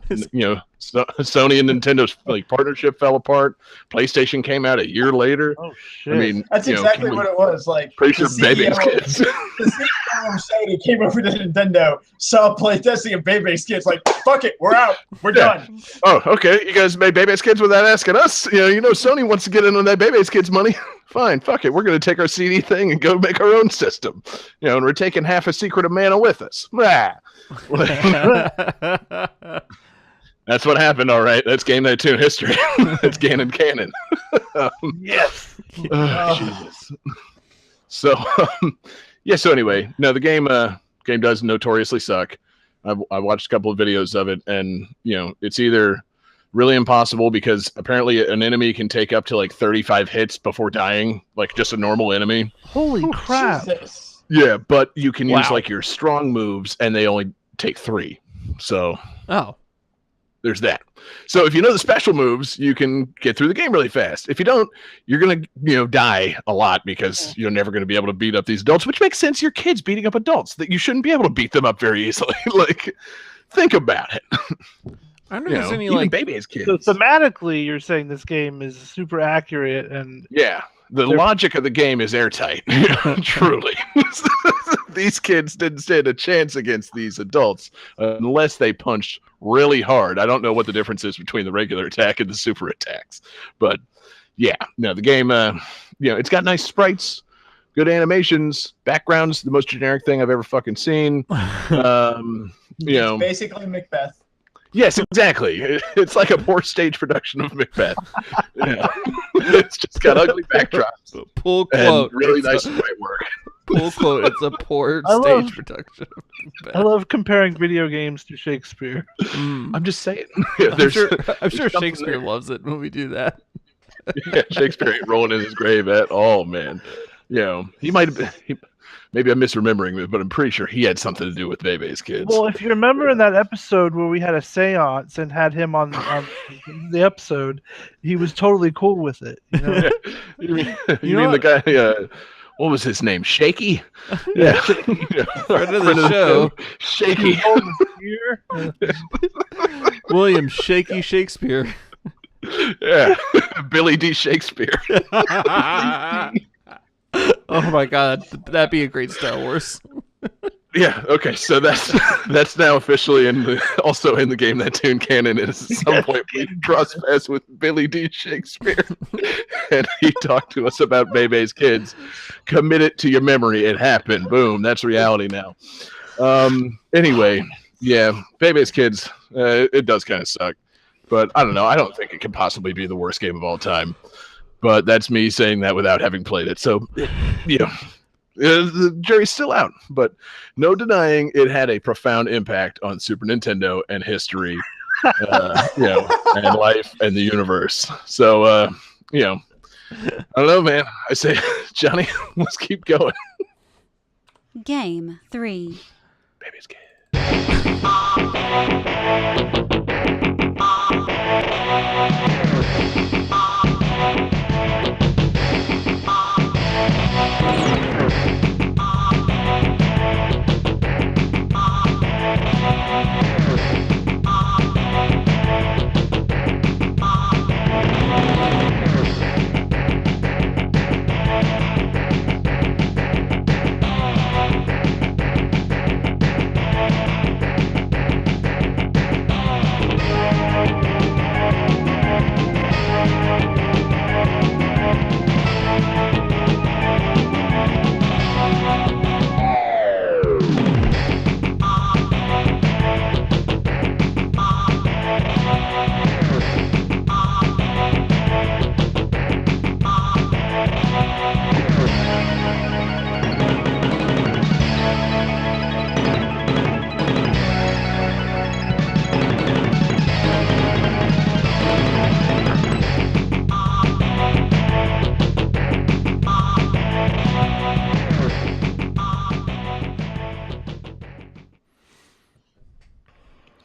Sony and Nintendo's like partnership fell apart. PlayStation came out a year later. Oh shit. I mean, That's exactly what it was. Like pretty sure the Bebe's CEO Kids. the CEO of Sony came over to Nintendo, saw playtesting of Bebe's Kids, like, fuck it, we're out. We're Yeah. done. Oh, okay. You guys made Bebe's Kids without asking us. Sony wants to get in on that Bebe's Kids money. Fine, fuck it. We're going to take our CD thing and go make our own system. And we're taking half a Secret of Mana with us. Ah. That's what happened, all right. That's Game Night Tune history. That's Ganon Canon. yes. Jesus. So, so anyway, no, the game does notoriously suck. I watched a couple of videos of it, and, it's either really impossible because apparently an enemy can take up to like 35 hits before dying, like just a normal enemy. Holy crap. Jesus. Yeah, but you can use Wow. like your strong moves, and they only take 3. So Oh. there's that. So if you know the special moves, you can get through the game really fast. If you don't, you're going to, die a lot because you're never going to be able to beat up these adults, which makes sense. You're kids beating up adults, that you shouldn't be able to beat them up very easily. Like, think about it. I don't know if there's any even like Baby's Kids. So thematically, you're saying this game is super accurate and Yeah. The They're- logic of the game is airtight. Truly. These kids didn't stand a chance against these adults unless they punched really hard. I don't know what the difference is between the regular attack and the super attacks. But yeah, no, the game, it's got nice sprites, good animations, backgrounds, the most generic thing I've ever fucking seen. It's basically Macbeth. Yes, exactly. It's like a poor stage production of Macbeth. It's just got ugly backdrops pull and quote. really It's nice a- sprite work. Pull quote. It's a poor I stage love- production. I love comparing video games to Shakespeare. Mm. I'm just saying. I'm There's sure something Shakespeare there. loves it when we do that. Shakespeare ain't rolling in his grave at all, man. He might have been. Maybe I'm misremembering it, but I'm pretty sure he had something to do with Bebe's Kids. Well, if you remember in that episode where we had a seance and had him on the episode, he was totally cool with it. You know? you mean, You know the guy? What was his name? Shaky. Yeah, Friend of the show. Shaky. William Shaky Shakespeare. Yeah, Billy D. Shakespeare. Oh my god, that'd be a great Star Wars. Yeah. Okay. So that's now officially also in the Game That Tune canon. At some point we cross paths with Billy D. Shakespeare, and he talked to us about Bebe's Kids. Commit it to your memory. It happened. Boom. That's reality now. Anyway, yeah, Bebe's Kids. It does kind of suck, but I don't know. I don't think it could possibly be the worst game of all time. But that's me saying that without having played it. So, the jury's still out. But no denying it had a profound impact on Super Nintendo and history, and life and the universe. So, I don't know, man. I say Johnny, let's keep going. Game 3. Baby's kid.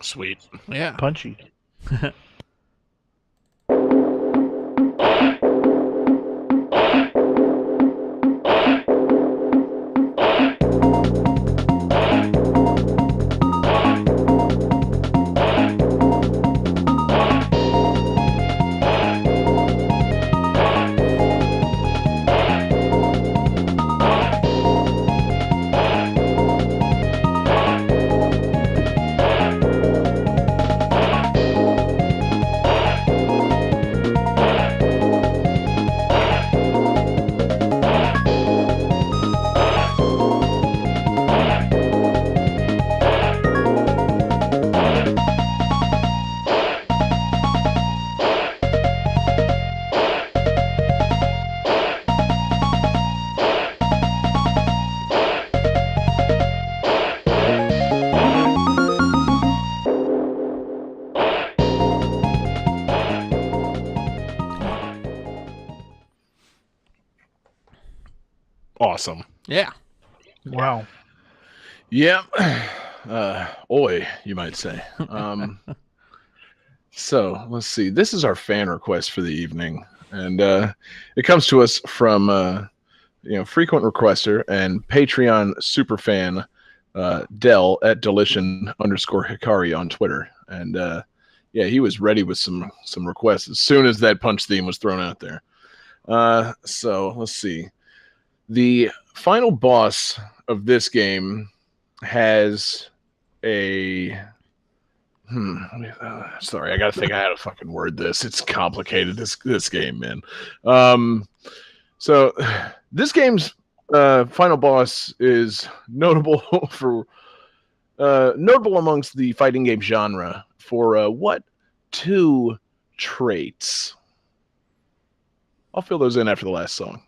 Sweet. Yeah. Punchy. Awesome. Yeah. Wow. Yeah. Oi, you might say. So let's see. This is our fan request for the evening, and it comes to us from frequent requester and Patreon superfan Dell at Delition_Hikari on Twitter, and yeah, he was ready with some requests as soon as that punch theme was thrown out there. So let's see. The final boss of this game has a sorry, I gotta think I had to fucking word this. It's complicated, this game, man. So this game's final boss is notable for notable amongst the fighting game genre for what two traits? I'll fill those in after the last song.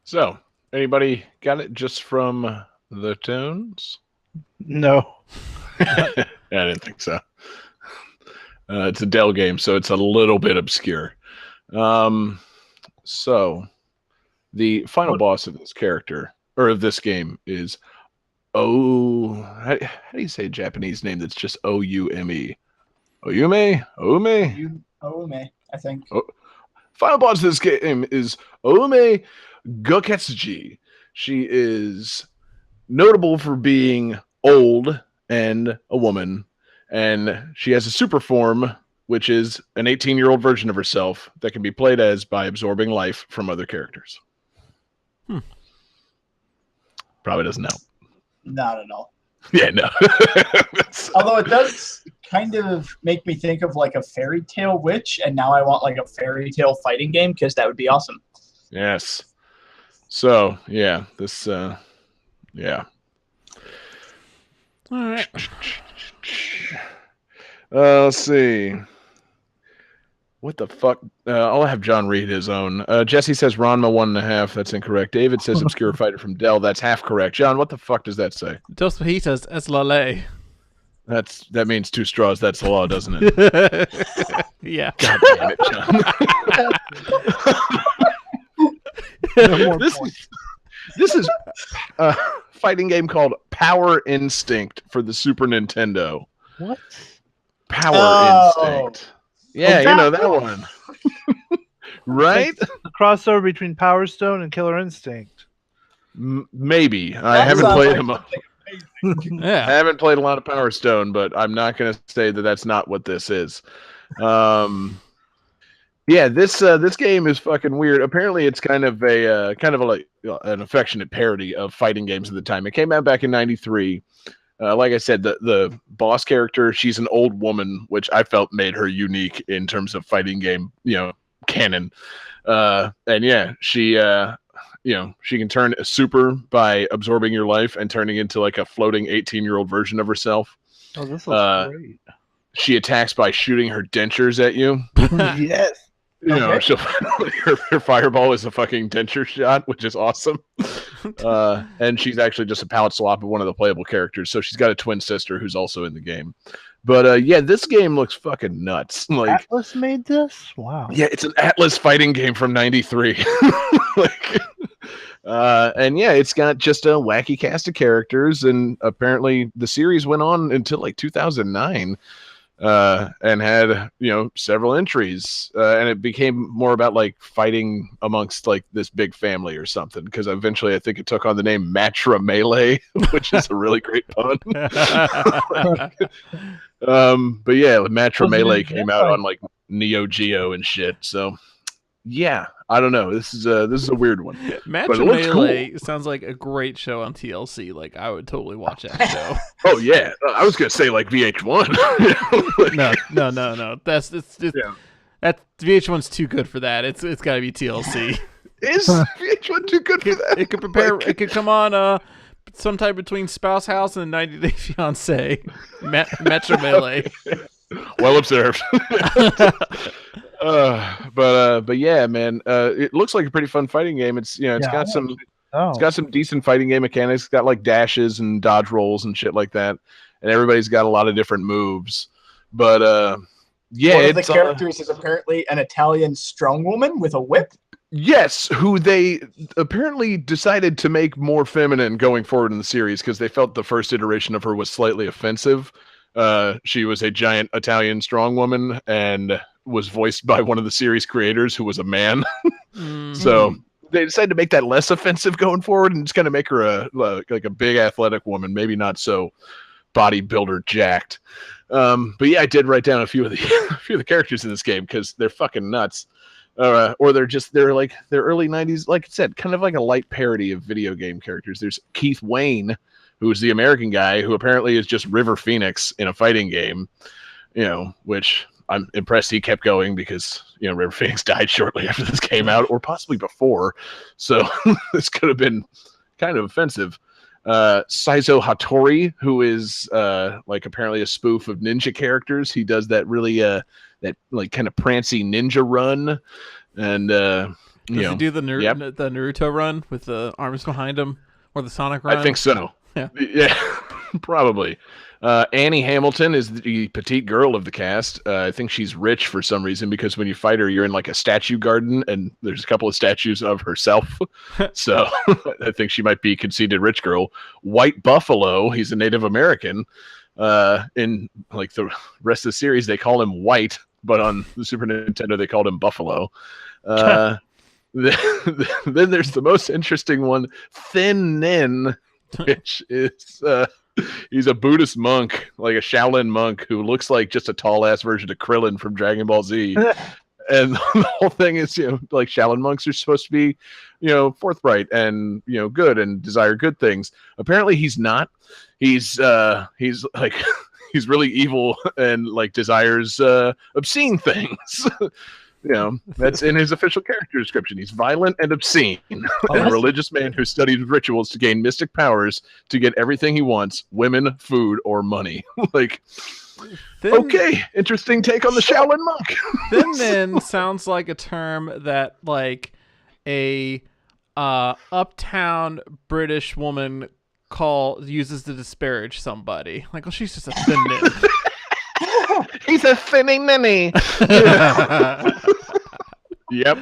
So, anybody got it just from the tones? No. I didn't think so. It's a Dell game, so it's a little bit obscure. So, the final boss of this character, or of this game, is how do you say a Japanese name that's just O-U-M-E? Oyume? Oume? Oume, I think. Final boss of this game is Oume Goketsuji. She is notable for being old and a woman, and she has a super form, which is an 18-year-old version of herself that can be played as by absorbing life from other characters. Probably doesn't help. Not at all. Yeah, no. Although it does kind of make me think of like a fairy tale witch, and now I want like a fairy tale fighting game because that would be awesome. Yes. So, yeah, this, yeah. All right. Let's see. What the fuck? I'll have John read his own. Jesse says Ranma 1.5. That's incorrect. David says obscure fighter from Dell. That's half correct. John, what the fuck does that say? Dos fajitas es la ley. That means 2 straws. That's the law, doesn't it? Yeah. God damn it, John. This is a fighting game called Power Instinct for the Super Nintendo. What? Power Instinct. Yeah, you know that one. Right? The crossover between Power Stone and Killer Instinct. Maybe. I That haven't sounds played like them. I Yeah. haven't played a lot of Power Stone, but I'm not going to say that that's not what this is. Yeah, this game is fucking weird. Apparently, it's kind of like an affectionate parody of fighting games at the time. It came out back in '93. Like I said, the boss character, she's an old woman, which I felt made her unique in terms of fighting game, canon. And yeah, she can turn a super by absorbing your life and turning into like a floating 18-year-old version of herself. Oh, this looks great. She attacks by shooting her dentures at you. Yes. She'll, her fireball is a fucking denture shot, which is awesome. And she's actually just a palette swap of one of the playable characters. So she's got a twin sister who's also in the game. But yeah, this game looks fucking nuts. Like Atlas made this? Wow. Yeah, it's an Atlas fighting game from '93. And yeah, it's got just a wacky cast of characters, and apparently the series went on until like 2009. And had several entries, and it became more about like fighting amongst like this big family or something. Because eventually, I think it took on the name Matra Melee, which is a really great pun. But yeah, Matra Melee came out on like Neo Geo and shit. So yeah, I don't know. This is a weird one. Match it looks Melee sounds like a great show on TLC. Like I would totally watch that show. Oh yeah, I was gonna say like VH1. No. That's that VH1's too good for that. It's got to be TLC. Is VH1 too good for that? It could prepare. It could come on sometime between Spouse House and 90 Day Fiance. Metro Melee. Well observed. But yeah, man, it looks like a pretty fun fighting game. It's got some decent fighting game mechanics. It's got like dashes and dodge rolls and shit like that, and everybody's got a lot of different moves. But yeah, one of the characters is apparently an Italian strong woman with a whip. Yes, who they apparently decided to make more feminine going forward in the series because they felt the first iteration of her was slightly offensive. She was a giant Italian strong woman and was voiced by one of the series creators who was a man. So they decided to make that less offensive going forward and just kind of make her like a big athletic woman, maybe not so bodybuilder jacked. But yeah, I did write down a few of the characters in this game because they're fucking nuts. Or they're early 90s, like I said, kind of like a light parody of video game characters. There's Keith Wayne, who's the American guy who apparently is just River Phoenix in a fighting game, which I'm impressed he kept going because, River Phoenix died shortly after this came out or possibly before. So this could have been kind of offensive. Saizo Hattori, who is like apparently a spoof of ninja characters. He does that really that like kind of prancy ninja run. And Does he do the Naruto run with the arms behind him, or the Sonic run? I think so. Yeah, probably. Annie Hamilton is the petite girl of the cast. I think she's rich for some reason because when you fight her, you're in like a statue garden and there's a couple of statues of herself. So I think she might be conceited rich girl. White Buffalo, he's a Native American. In like the rest of the series, they call him White, but on the Super Nintendo, they called him Buffalo. Then there's the most interesting one, Thin Nin, which is he's a Buddhist monk, like a Shaolin monk who looks like just a tall ass version of Krillin from Dragon Ball Z. And the whole thing is, like Shaolin monks are supposed to be, forthright and, good and desire good things. Apparently he's not. He's like, he's really evil and like desires obscene things. That's in his official character description. He's violent and obscene. A religious man who studies rituals to gain mystic powers to get everything he wants: women, food, or money. Like, okay, interesting take on the Shaolin monk. Thin Nin sounds like a term that like a uptown British woman uses to disparage somebody. Like, well, she's just a thin nin. He's a thinny ninny. Yep.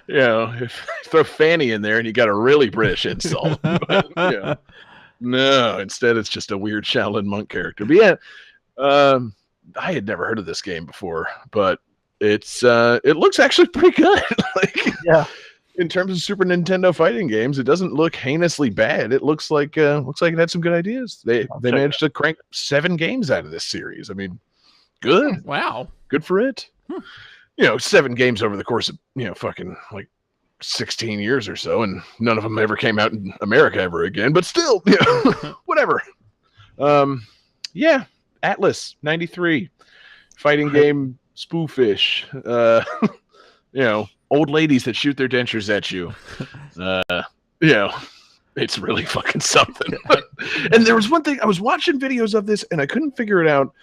If you throw Fanny in there and you got a really British insult. But, no, instead it's just a weird Shaolin monk character. But yeah, I had never heard of this game before, but it looks actually pretty good. Yeah. In terms of Super Nintendo fighting games, it doesn't look heinously bad. It looks like it had some good ideas. They managed to crank 7 games out of this series. I mean, good. Wow. Good for it. 7 games over the course of, fucking like 16 years or so, and none of them ever came out in America ever again, but still, whatever. Yeah, Atlas 93. Fighting game spoofish. Old ladies that shoot their dentures at you. It's really fucking something. And there was one thing, I was watching videos of this and I couldn't figure it out.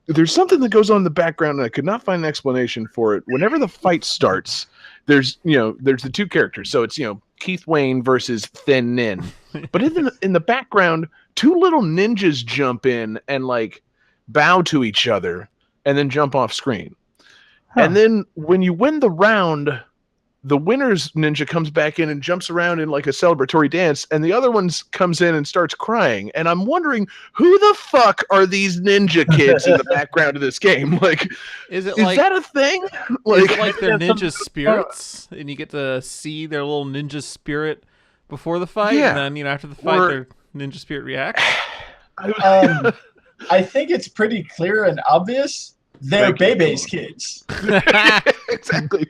There's something that goes on in the background and I could not find an explanation for it. Whenever the fight starts, there's the 2 characters. So it's, Keith Wayne versus Thin Nin. But in the background, 2 little ninjas jump in and like bow to each other and then jump off screen. And then when you win the round, the winner's ninja comes back in and jumps around in like a celebratory dance, and the other one comes in and starts crying. And I'm wondering, who the fuck are these ninja kids in the background of this game? Like, is that a thing? Like, is it like they're ninja spirits, and you get to see their little ninja spirit before the fight, and then after the fight, their ninja spirit reacts? I think it's pretty clear and obvious. They're Bebe's kids. Exactly.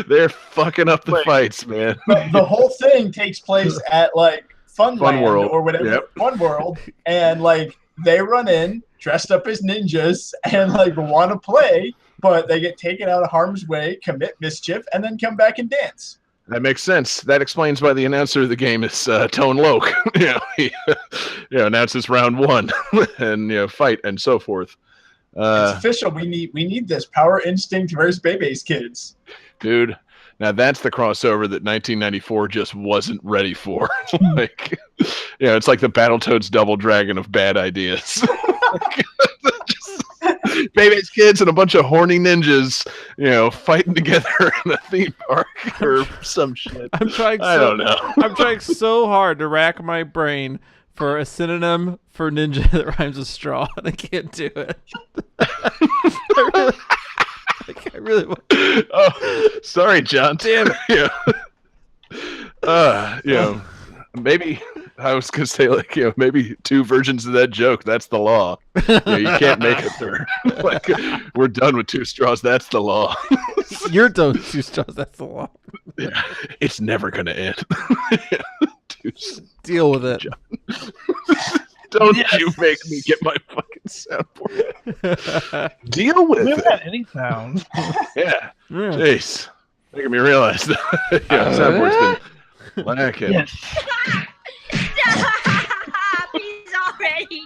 They're fucking up the fights, man. The whole thing takes place at like Fun World or whatever. Fun World. And like they run in dressed up as ninjas and like want to play, but they get taken out of harm's way, commit mischief, and then come back and dance. That makes sense. That explains why the announcer of the game is Tone Loc. He announces round 1 and fight and so forth. It's official. We need this. Power Instinct versus Bebe's kids. Dude, now that's the crossover that 1994 just wasn't ready for. It's like the Battletoads Double Dragon of bad ideas. Bebe's kids and a bunch of horny ninjas, fighting together in a theme park or some shit. I don't know. I'm trying so hard to rack my brain for a synonym for ninja that rhymes with straw, and I can't do it. I really want. Oh, sorry, John. Damn it. Maybe I was gonna say maybe 2 versions of that joke. That's the law. You can't make a third. Like, we're done with 2 straws. That's the law. You're done with 2 straws. That's the law. Yeah, it's never gonna end. Deal with it. Don't you make me get my fucking soundboard. Deal with it. We haven't had any sounds. Yeah. Jeez. Making me realize that soundboard's been lacking. Yes. Stop! He's already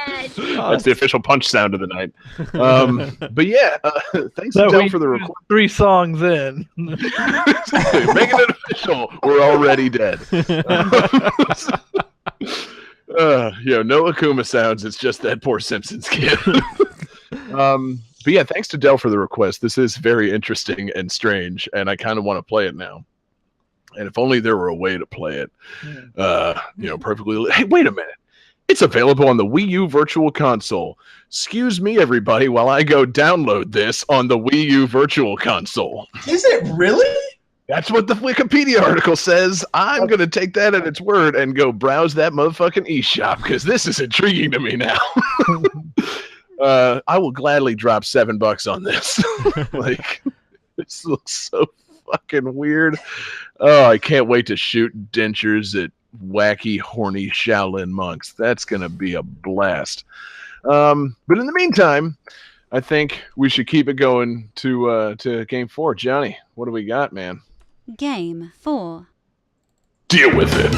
dead. That's the official punch sound of the night. But yeah, thanks That Adele we for the used request. 3 songs in. Making it official. We're already dead. No Akuma sounds. It's just that poor Simpsons kid. But yeah, thanks to Dell for the request. This is very interesting and strange, and I kind of want to play it now. And if only there were a way to play it, perfectly. Hey, wait a minute. It's available on the Wii U Virtual Console. Excuse me, everybody, while I go download this on the Wii U Virtual Console. Is it really? That's what the Wikipedia article says. I'm going to take that at its word and go browse that motherfucking eShop because this is intriguing to me now. I will gladly drop $7 on this. Like, this looks so fucking weird. Oh, I can't wait to shoot dentures at wacky, horny Shaolin monks. That's going to be a blast. But in the meantime, I think we should keep it going to game 4. Johnny, what do we got, man? Game 4. Deal with it.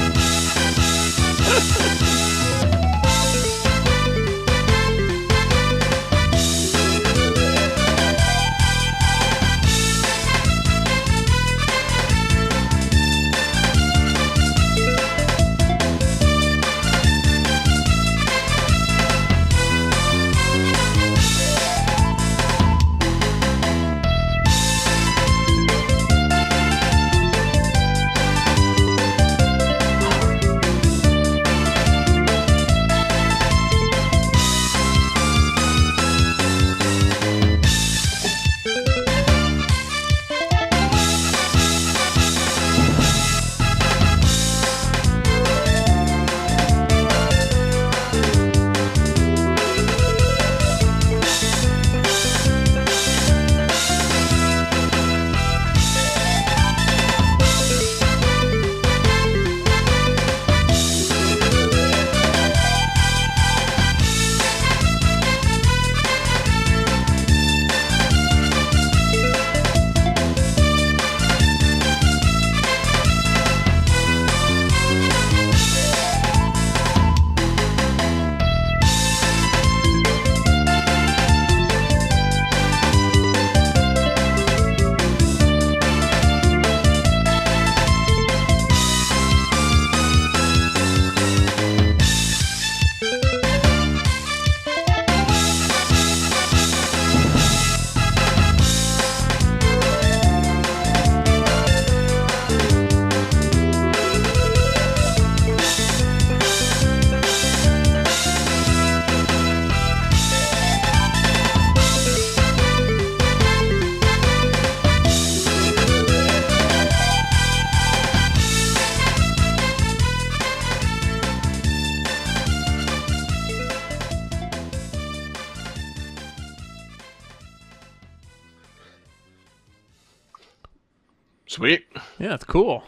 Sweet. Yeah, it's cool.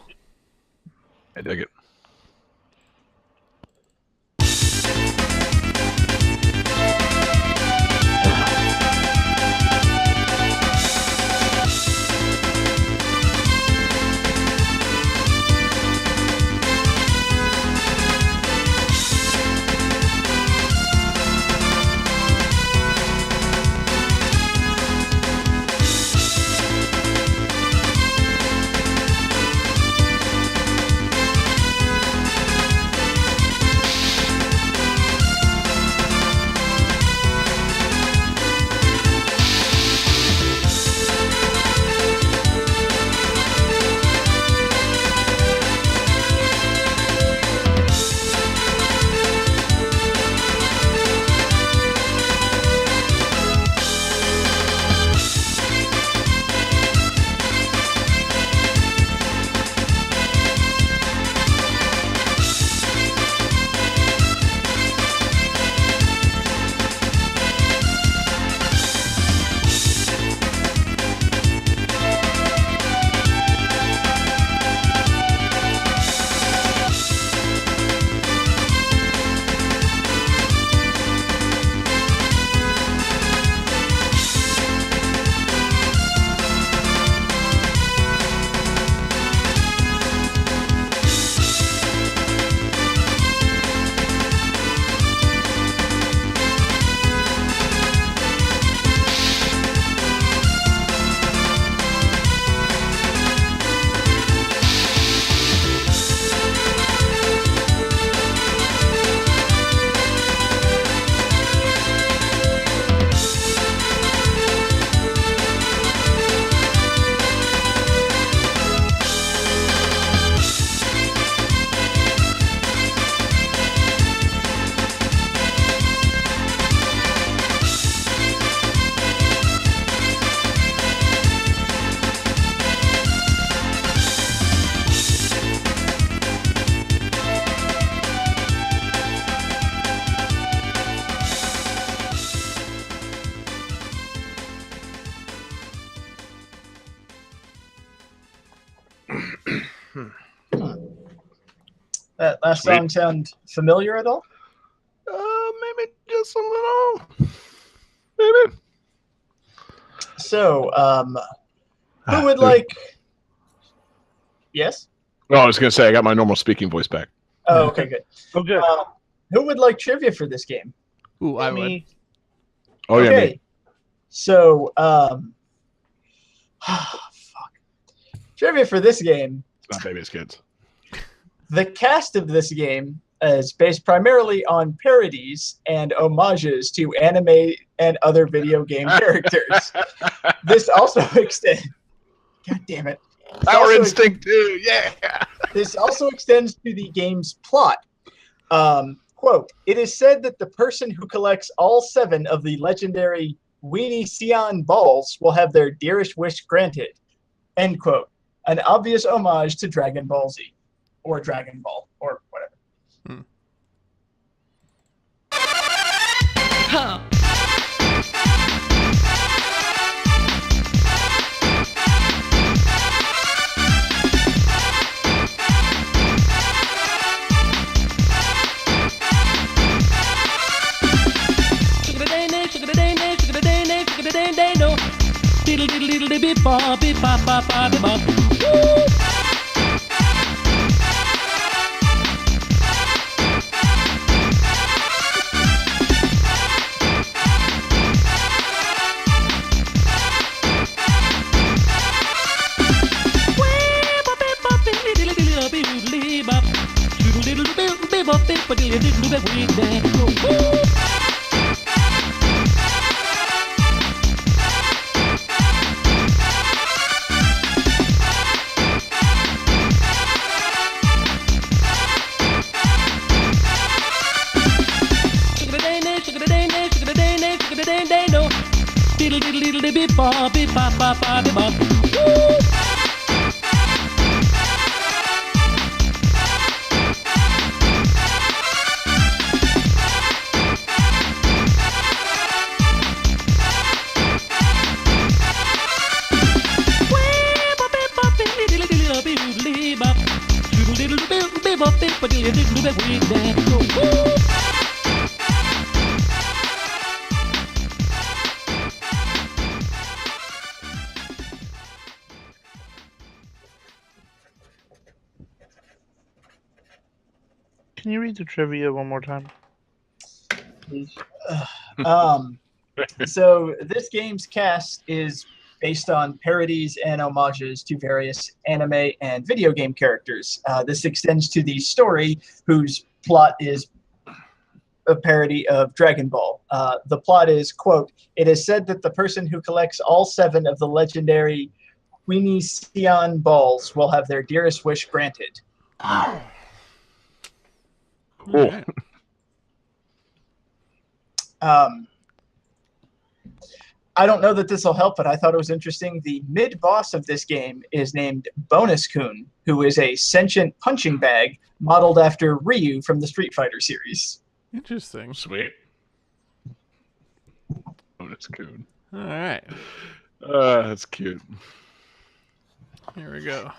I dig it. That last Sweet. song sound familiar at all? Maybe just a little. Maybe. So, who would like? Yes. Oh, I was gonna say I got my normal speaking voice back. Oh, okay, good. Oh, good. Who would like trivia for this game? Ooh, I would. Me. Oh yeah, Okay. me. So, fuck. Trivia for this game. It's not Baby's Kids. The cast of this game is based primarily on parodies and homages to anime and other video game characters. This also extends. God damn it. Power Also- Instinct 2, yeah. This also extends to the game's plot. Quote, it is said that the person who collects all 7 of the legendary Weenie Sion balls will have their dearest wish granted. End quote. An obvious homage to Dragon Ball Z. Or Dragon Ball, or whatever. Can you read the trivia one more time, please? So this game's cast is based on parodies and homages to various anime and video game characters. This extends to the story, whose plot is a parody of Dragon Ball. The plot is, quote, it is said that the person who collects all 7 of the legendary Weenie Sion balls will have their dearest wish granted. Cool. I don't know that this will help, but I thought it was interesting. The mid-boss of this game is named Bonus Kun, who is a sentient punching bag modeled after Ryu from the Street Fighter series. Interesting. Sweet. Oh, that's cool. All right. That's cute. Here we go.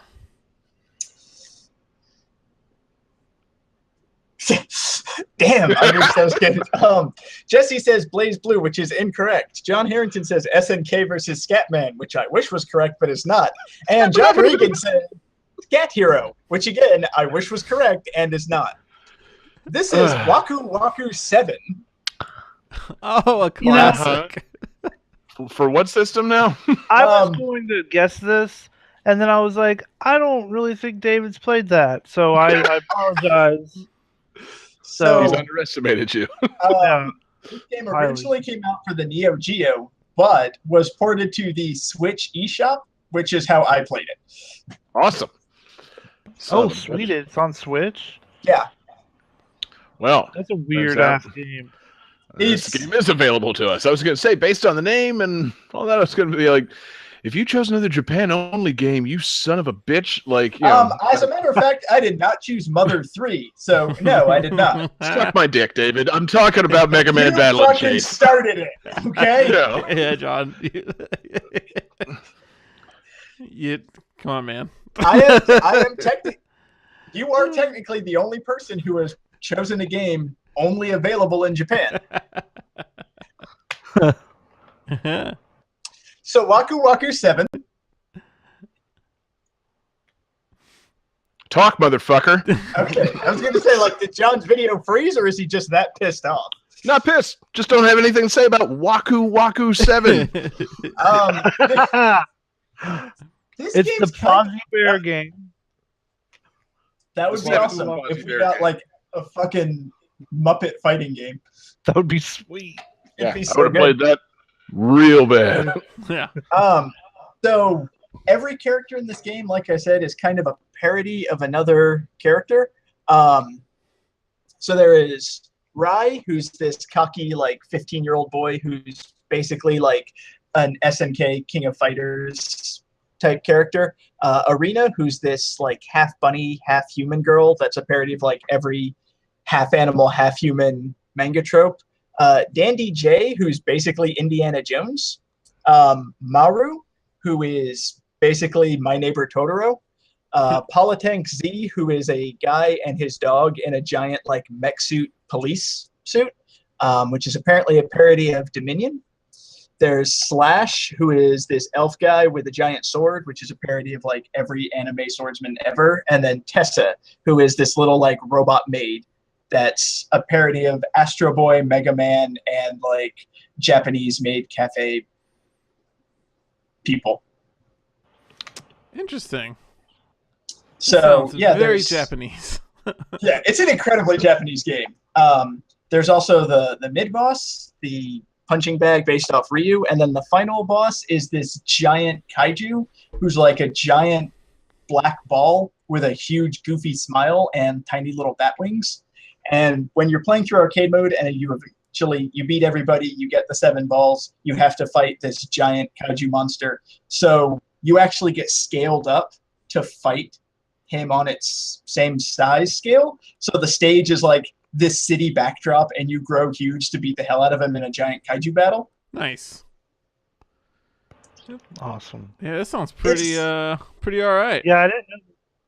Damn, I wish that was good. Jesse says Blaze Blue, which is incorrect. John Harrington says SNK versus Scatman, which I wish was correct, but is not. And John Regan says Scat Hero, which again, I wish was correct and is not. This is Waku Waku 7. Oh, a You know- classic. For what system now? I was going to guess this, and then I was like, I don't really think David's played that, so I apologize. So, He's underestimated you. Yeah. this game originally came out for the Neo Geo, but was ported to the Switch eShop, which is how I played it. Awesome. Son Oh, of a sweet! bitch. It's on Switch. Yeah. Well, That's a weird ass game. this It's- game is available to us. I was going to say, based on the name and all that, I was going to be like, if you chose another Japan-only game, you son of a bitch. Like, you know, As a matter of fact, I did not choose Mother 3. So, no, I did not. suck my dick, David. I'm talking about Mega Man You Battle and fucking Chase. started it, okay? Yeah. Yeah, John. You Come on, man. I am technically. You are technically the only person who has chosen a game only available in Japan. So Waku Waku 7. Talk, motherfucker. Okay, I was going to say, like, did John's video freeze, or is he just that pissed off? Not pissed. Just don't have anything to say about Waku Waku 7. This It's game's the kind Fozzie Bear game. That would be It's awesome the Fozzie if we Bear got game. like a fucking Muppet fighting game. That would be sweet. Yeah, be I so would have good. played that real bad. Yeah. So every character in this game, like I said, is kind of a parody of another character. So there is Rai, who's this cocky, like 15-year-old boy who's basically like an SNK King of Fighters type character. Arena, who's this like half bunny, half human girl that's a parody of like every half animal, half human manga trope. Dandy J, who's basically Indiana Jones. Maru, who is basically My Neighbor Totoro. Politank Z, who is a guy and his dog in a giant like mech suit police suit, which is apparently a parody of Dominion. There's Slash, who is this elf guy with a giant sword, which is a parody of like every anime swordsman ever. And then Tessa, who is this little like robot maid that's a parody of Astro Boy, Mega Man, and like Japanese made cafe people. Interesting. So Sounds yeah, very there's- Japanese. Yeah, it's an incredibly Japanese game. There's also the mid boss, the punching bag based off Ryu, and then the final boss is this giant kaiju who's like a giant black ball with a huge goofy smile and tiny little bat wings. And when you're playing through arcade mode and you beat everybody, you get the 7 balls, you have to fight this giant kaiju monster. So you actually get scaled up to fight him on its same size scale. So the stage is like this city backdrop and you grow huge to beat the hell out of him in a giant kaiju battle. Nice. Awesome. Yeah, that sounds pretty pretty all right. Yeah,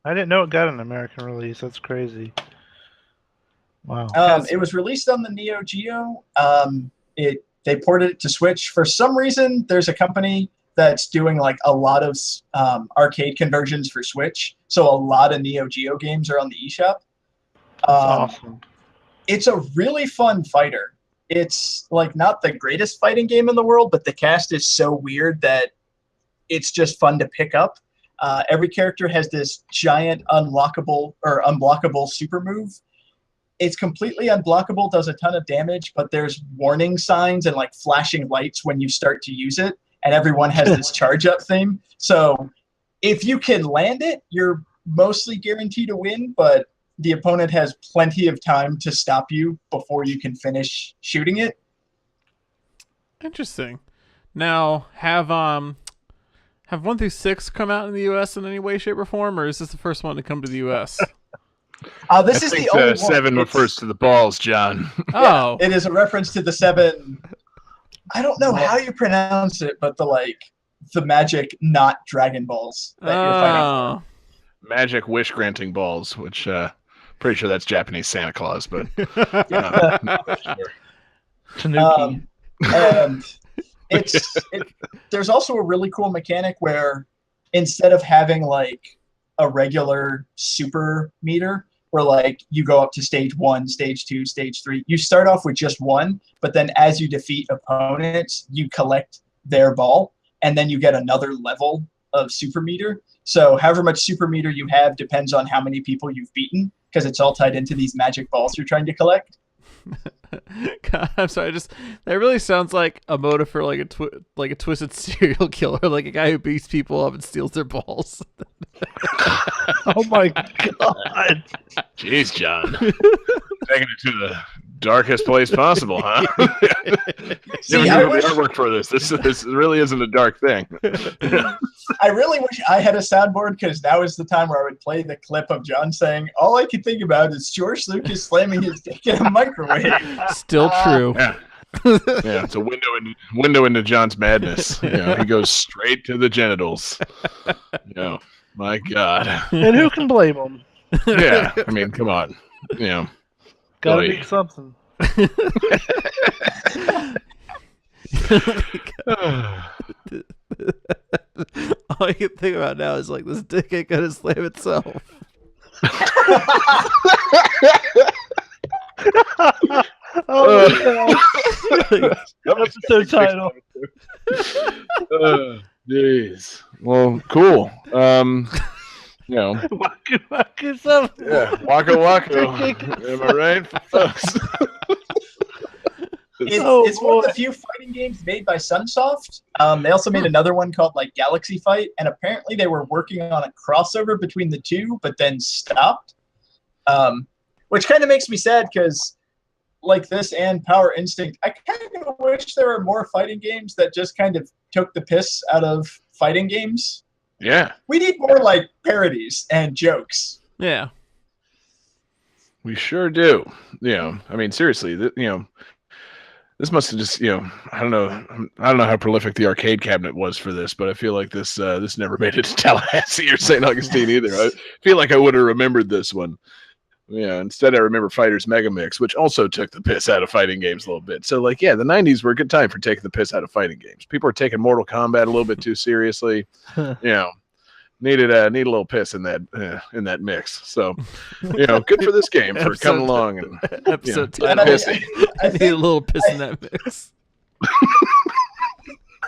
I didn't know it got an American release. That's crazy. Wow. It was released on the Neo Geo. They ported it to Switch. For some reason, there's a company that's doing like a lot of arcade conversions for Switch. So a lot of Neo Geo games are on the eShop. That's awesome. It's a really fun fighter. It's like not the greatest fighting game in the world, but the cast is so weird that it's just fun to pick up. Every character has this giant unblockable super move. It's completely unblockable, does a ton of damage, but there's warning signs and like flashing lights when you start to use it, and everyone has this charge up thing. So if you can land it, you're mostly guaranteed to win, but the opponent has plenty of time to stop you before you can finish shooting it. Interesting. Now, have 1 through 6 come out in the U.S. in any way, shape, or form, or is this the first one to come to the U.S.? This is the only one. 7 It's- refers to the balls, John. Oh, It is a reference to the 7. I don't know how you pronounce it, but the magic not Dragon Balls that you're fighting. oh, Magic wish granting balls, which pretty sure that's Japanese Santa Claus, but Tanuki. And there's also a really cool mechanic where instead of having like a regular super meter where like you go up to stage 1, stage 2, stage 3, you start off with just 1, but then as you defeat opponents, you collect their ball, and then you get another level of super meter. So however much super meter you have depends on how many people you've beaten, because it's all tied into these magic balls you're trying to collect. God, I'm sorry. That really sounds like a motive for like a twisted serial killer, like a guy who beats people up and steals their balls. Oh my god. jeez, John. Taking it to the darkest place possible, huh? See, You I don't need wish- the artwork for this. This really isn't a dark thing. I really wish I had a soundboard, because now is the time where I would play the clip of John saying, "All I can think about is George Lucas slamming his dick in a microwave." Still true. Yeah. Yeah, it's a window into John's madness. You know, he goes straight to the genitals. You know. My God. And who can blame them? Yeah, I mean, come on. Yeah. Gotta Oy. be something. All I can think about now is like this dick ain't gonna slam itself. Oh, episode title. Jeez. Well, cool. You know, Waku Waku something. yeah, Waka Waka. Am I right, folks? It's one of the few fighting games made by Sunsoft. They also made another one called like Galaxy Fight, and apparently they were working on a crossover between the two, but then stopped. Which kind of makes me sad because, like this and Power Instinct, I kind of wish there were more fighting games that just kind of took the piss out of fighting games. Yeah, We need more like parodies and jokes. Yeah. we sure do. You know, I mean, seriously, this must have just, I don't know how prolific the arcade cabinet was for this, but I feel like this never made it to Tallahassee or St. Augustine either. I feel like I would have remembered this one. Yeah, instead I remember Fighters Mega Mix, which also took the piss out of fighting games a little bit. So, like, yeah, the 90s were a good time for taking the piss out of fighting games. People are taking Mortal Kombat a little bit too seriously. Needed a little piss in that mix. So, good for this game for coming along and Episode getting title. pissy. I need a little piss in that mix.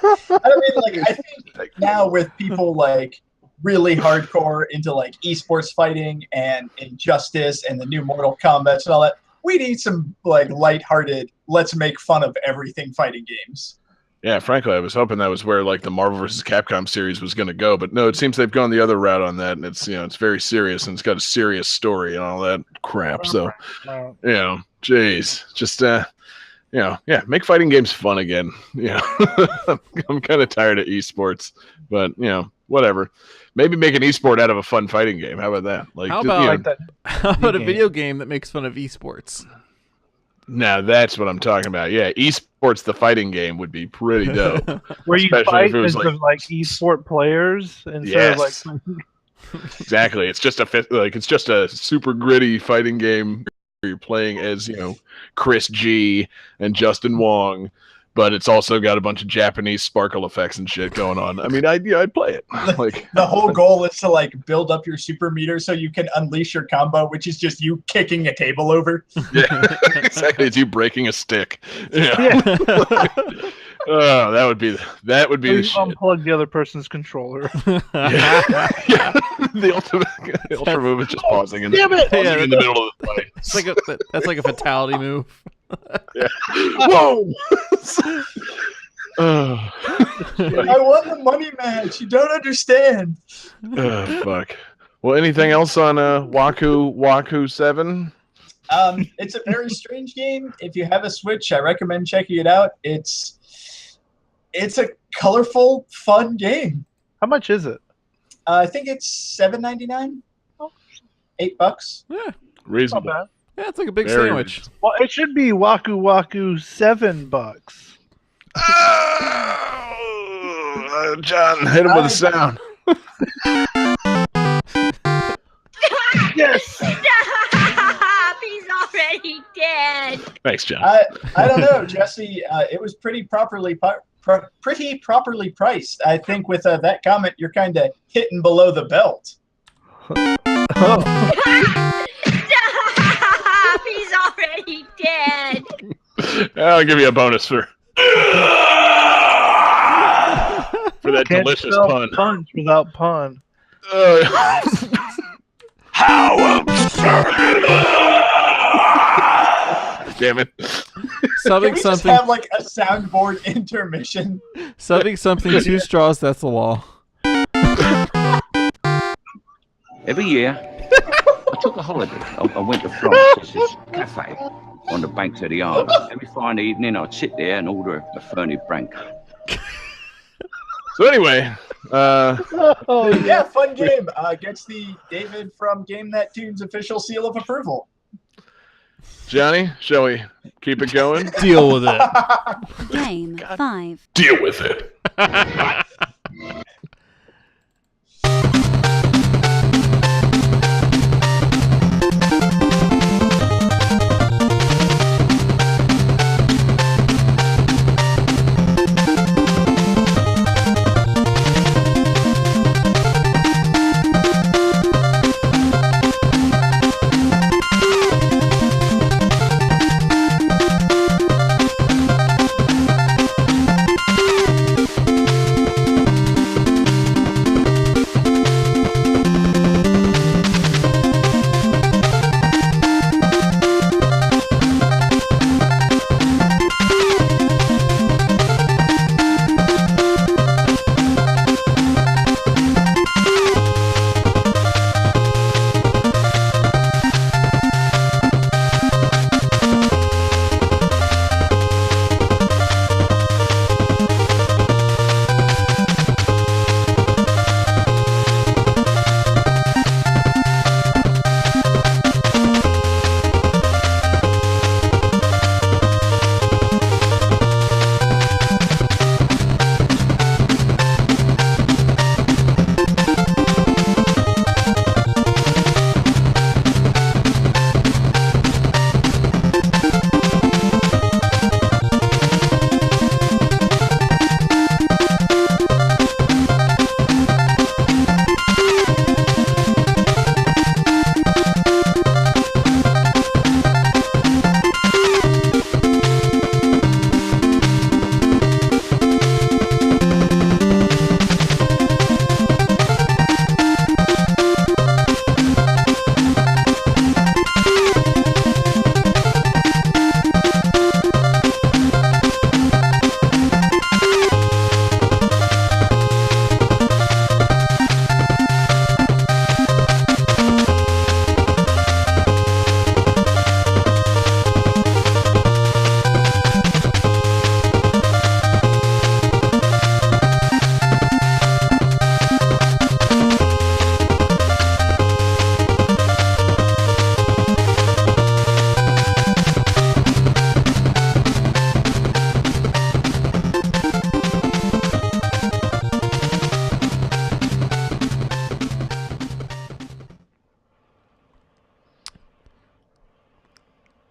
I think now with people like really hardcore into like esports fighting and Injustice and the new Mortal Kombat and all that, we need some like lighthearted, let's make fun of everything fighting games. Yeah, frankly, I was hoping that was where like the Marvel vs. Capcom series was going to go, but no, it seems they've gone the other route on that, and it's it's very serious and it's got a serious story and all that crap. So, jeez, just make fighting games fun again. I'm kind of tired of esports, but whatever. Maybe make an esport out of a fun fighting game. How about that? Like, How about, that. how about a video game that makes fun of esports? now that's what I'm talking about. Yeah, esports, the fighting game, would be pretty dope. Where you Especially fight if it was instead of like esport players instead of Yes. like. Exactly. It's just a super gritty fighting game where you're playing as, Chris G and Justin Wong, but it's also got a bunch of Japanese sparkle effects and shit going on. I mean, I'd play it. Like, The whole goal is to like build up your super meter so you can unleash your combo, which is just you kicking a table over. yeah, exactly. It's you breaking a stick. Yeah. Yeah. Oh, that would be Or the you shit. unplug the other person's controller. Yeah. The ultimate move is just pausing in, Damn it! pausing in the middle of the fight. That's like a fatality move. Whoa! Oh. I won the money match. You don't understand. Oh, fuck. Well, anything else on Waku 7? It's a very strange game. If you have a Switch, I recommend checking it out. It's a colorful, fun game. How much is it? I think it's $7.99. $8. Yeah. Not Reasonable. bad. Yeah, it's like a big Very sandwich. Well, it should be Waku Waku $7. Oh, John, hit him with a sound. Yes. Stop! He's already dead. Thanks, John. I don't know, Jesse. It was pretty properly priced. I think with that comment, you're kind of hitting below the belt. Oh. Stop! He's already dead. I'll give you a bonus for that Can't delicious spell pun. punch without pun. How absurd! Damn it! Can we just have like a soundboard intermission? Something, two straws, that's the law. Every year, I took a holiday. I went to France. It's this cafe on the banks of the Arno. Every fine evening, I'd sit there and order a Fernet Branca. So anyway, Oh, Yeah, fun game. Gets the David from Game That Tunes official seal of approval. Johnny, shall we keep it going? Deal with it. Game 5. Deal with it.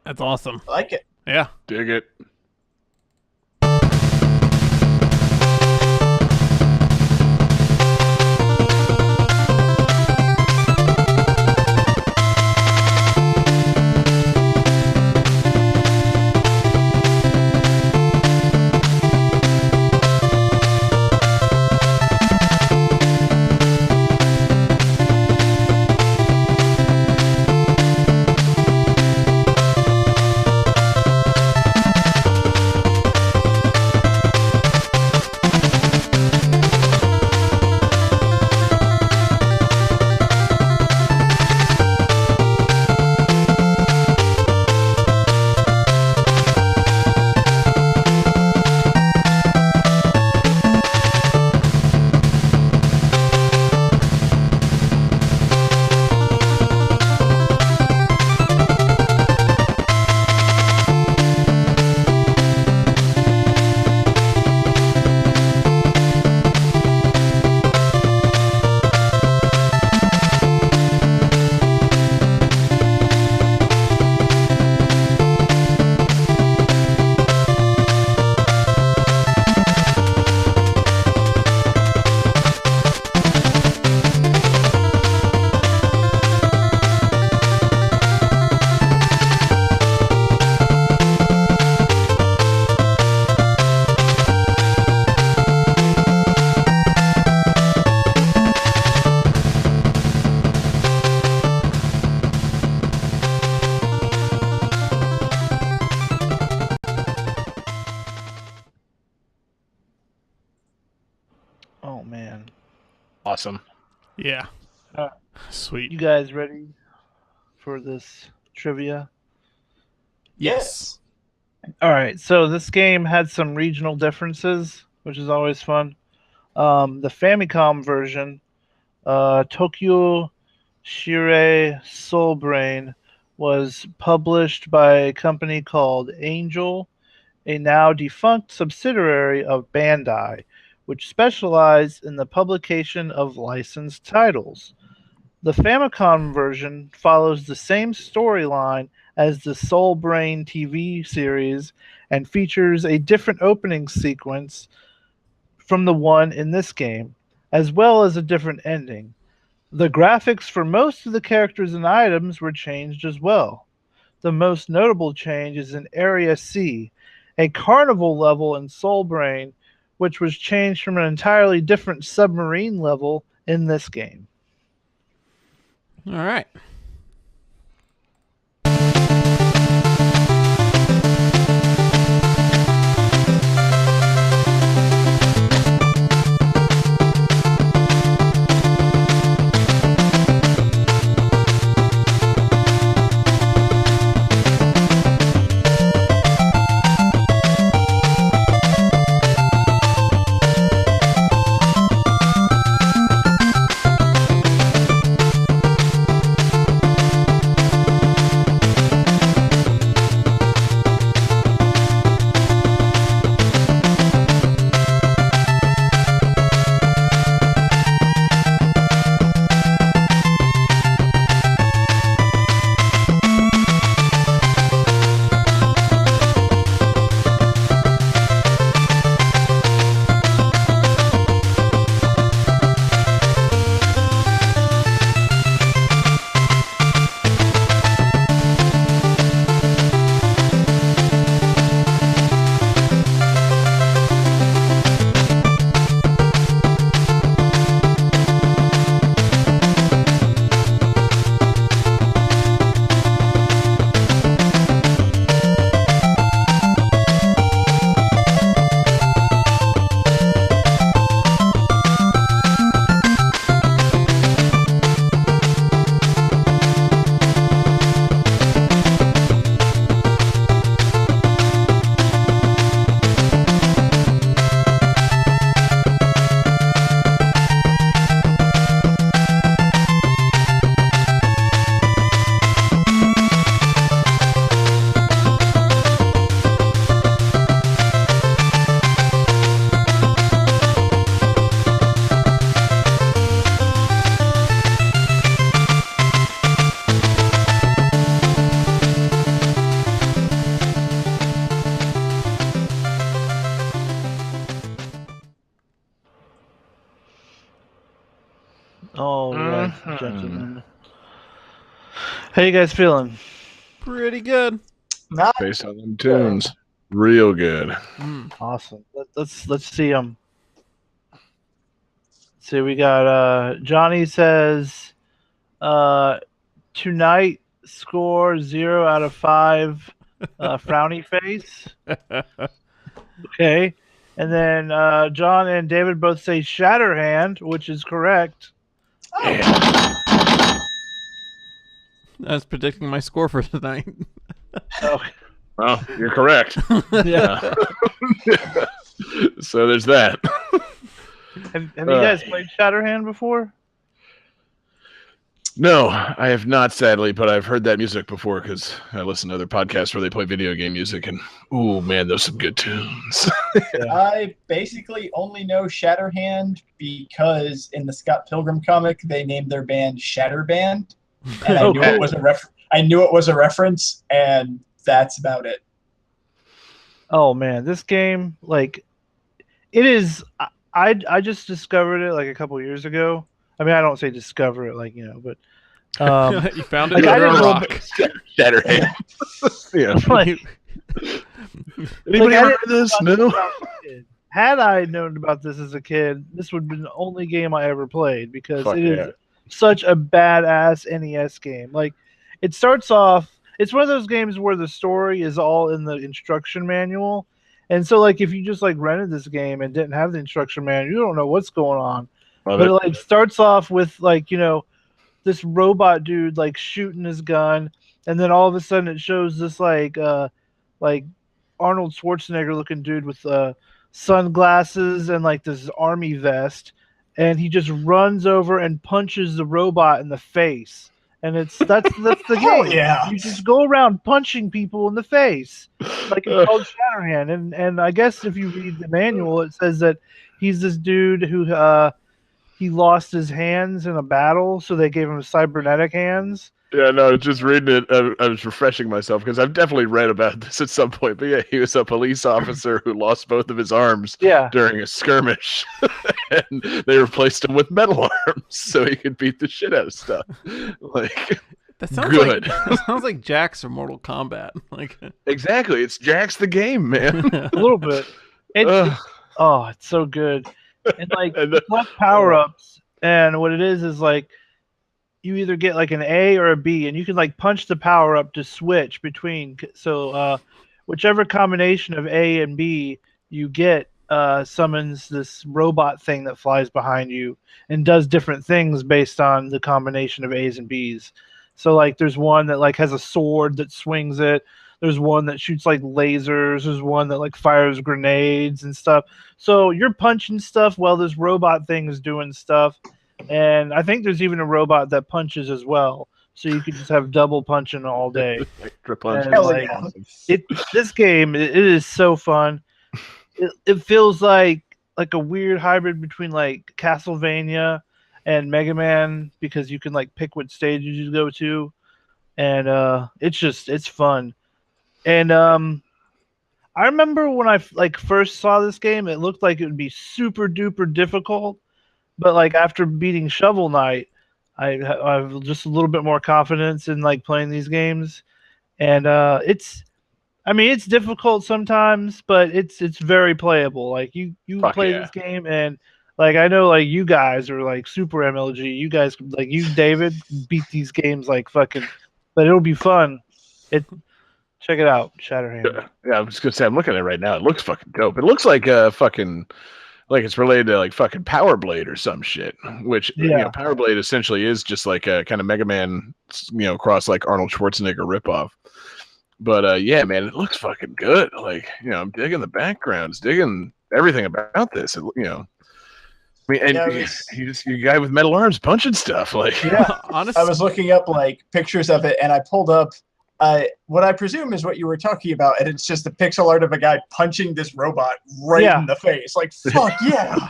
That's awesome. I like it. Yeah. Dig it. Oh man. Awesome. Yeah. Uh, Sweet. You guys ready for this trivia? Yes. All right. So this game had some regional differences, which is always fun. The Famicom version, Tokyo Shirei Soul Brain, was published by a company called Angel, a now defunct subsidiary of Bandai, which specialized in the publication of licensed titles. The Famicom version follows the same storyline as the Soul Brain TV series and features a different opening sequence from the one in this game, as well as a different ending. The graphics for most of the characters and items were changed as well. The most notable change is in Area C, a carnival level in Soul Brain, which was changed from an entirely different submarine level in this game. All right. gentlemen. How you guys feeling? Pretty good. Not Based on them tunes, real good. Awesome. Let's see them. See, we got Johnny says tonight score 0 out of 5 frowny face. Okay. And then John and David both say Shatterhand, which is correct. I was predicting my score for tonight. Okay. Well, you're correct. Yeah. So there's that. Have you guys played Shatterhand before? No, I have not, sadly, but I've heard that music before because I listen to other podcasts where they play video game music, and ooh, man, those are some good tunes. I basically only know Shatterhand because in the Scott Pilgrim comic they named their band Shatterband, and I knew it was a reference, and that's about it. Oh man, this game, like, it is. I just discovered it like a couple years ago. I mean, I don't say discover it, like, you know, but You found it like, under I a didn't know rock. Shatterhand. Yeah. like, Anybody I ever didn't heard this? know No. about this as a kid. Had I known about this as a kid, this would have been the only game I ever played because Fuck it is yeah. such a badass NES game. Like, it starts off. It's one of those games where the story is all in the instruction manual, and so like if you just like rented this game and didn't have the instruction manual, you don't know what's going on. Love But it. it like starts off with like, you know, this robot dude like shooting his gun, and then all of a sudden it shows this like Arnold Schwarzenegger looking dude with sunglasses and like this army vest, and he just runs over and punches the robot in the face. And that's the Oh, game. yeah. You just go around punching people in the face. Like it's called Shatterhand. And I guess if you read the manual, it says that he's this dude who he lost his hands in a battle, so they gave him cybernetic hands. Yeah, no, just reading it, I was refreshing myself because I've definitely read about this at some point. But yeah, he was a police officer who lost both of his arms Yeah. during a skirmish, and they replaced him with metal arms so he could beat the shit out of stuff. Like, That sounds good. like that sounds like Jax from Mortal Kombat. Like, exactly, it's Jax the game, man. A little bit. Ugh. It's so good. And like And you collect power ups, and what it is like you either get like an A or a B, and you can like punch the power up to switch between. So whichever combination of A and B you get summons this robot thing that flies behind you and does different things based on the combination of A's and B's. So like there's one that like has a sword that swings it. There's one that shoots like lasers. There's one that like fires grenades and stuff. So you're punching stuff while this robot thing is doing stuff. And I think there's even a robot that punches as well. So you could just have double punching all day. Extra punch. And, Hell like, yeah. this game, it is so fun. It feels like a weird hybrid between like Castlevania and Mega Man because you can like pick what stages you go to. And it's fun. And I remember when I like first saw this game, it looked like it would be super duper difficult. But like after beating Shovel Knight, I have just a little bit more confidence in like playing these games. And it's difficult sometimes, but it's very playable. Like you Fuck play yeah. this game, and like I know like you guys are like super MLG. You guys like you David beat these games like fucking, but it'll be fun. Check it out, Shatterhand. Yeah, I'm just gonna say I'm looking at it right now. It looks fucking dope. It looks like fucking like it's related to like fucking Power Blade or some shit. Which you know, Power Blade essentially is just like a kind of Mega Man, cross like Arnold Schwarzenegger ripoff. But yeah, man, it looks fucking good. Like, I'm digging the backgrounds, digging everything about this. I mean, and he's a guy with metal arms punching stuff. Like, Yeah, honestly, I was looking up like pictures of it, and I pulled up what I presume is what you were talking about, and it's just a pixel art of a guy punching this robot right in the face. Like, fuck yeah!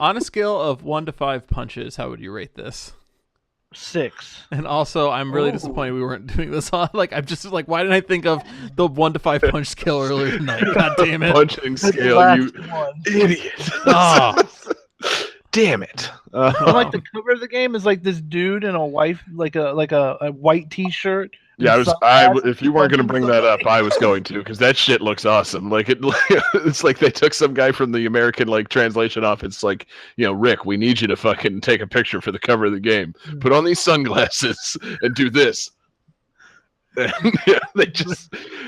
On a scale of 1 to 5 punches, how would you rate this? 6. And also, I'm really disappointed we weren't doing this on. Like, I'm just like, why didn't I think of the 1 to 5 punch scale earlier tonight? God damn it! punching scale, you idiot. Oh. damn it. And, like the cover of the game is like this dude in a white a white T-shirt. Yeah, and if you weren't going to bring that up, I was going to, because that shit looks awesome. Like it's like they took some guy from the American like translation office. Like, Rick, we need you to fucking take a picture for the cover of the game. Put on these sunglasses and do this. And,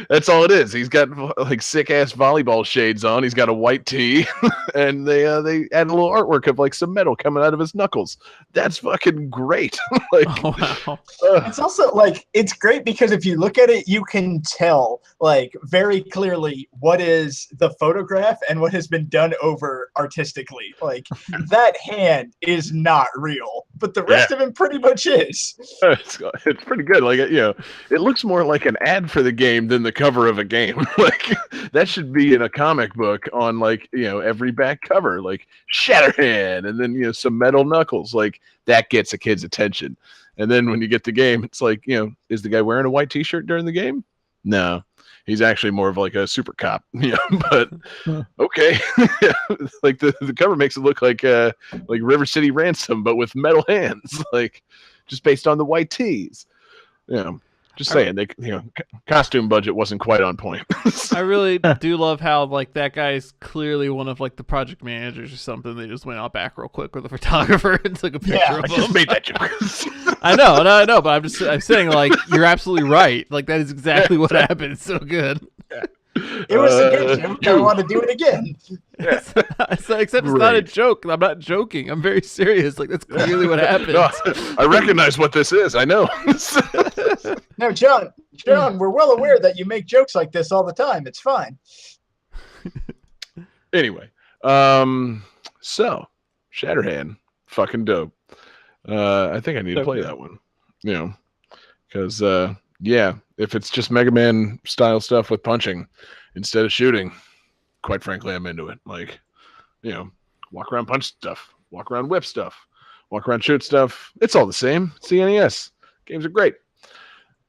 that's all it is. He's got like sick ass volleyball shades on. He's got a white tee, and they add a little artwork of like some metal coming out of his knuckles. That's fucking great. Like, Oh, wow. It's also like it's great because if you look at it, you can tell like very clearly what is the photograph and what has been done over artistically. Like that hand is not real, but the rest of him pretty much is. it's pretty good. Like it looks more like an ad for the game than the cover of a game. Like that should be in a comic book on like every back cover, like Shatterhand, and then some metal knuckles. Like that gets a kid's attention. And then when you get the game, it's like, is the guy wearing a white T-shirt during the game? No, he's actually more of like a super cop. But okay, like the cover makes it look like River City Ransom, but with metal hands, like just based on the white tees. Just saying, they costume budget wasn't quite on point. I really do love how like that guy's clearly one of like the project managers or something. They just went out back real quick with a photographer and took a picture of I him. just made that joke. I know, but I'm saying like you're absolutely right. Like that is exactly what happened. It's so good. It was a good joke. I want to do it again. Except it's not a joke. I'm not joking. I'm very serious. Like that's clearly what happened. No, I recognize what this is. I know. No, John, we're well aware that you make jokes like this all the time. It's fine. Anyway, so Shatterhand, fucking dope. I think I need to play that one. Because if it's just Mega Man style stuff with punching instead of shooting, quite frankly, I'm into it. Like, walk around punch stuff, walk around whip stuff, walk around shoot stuff. It's all the same. It's the NES. Games are great.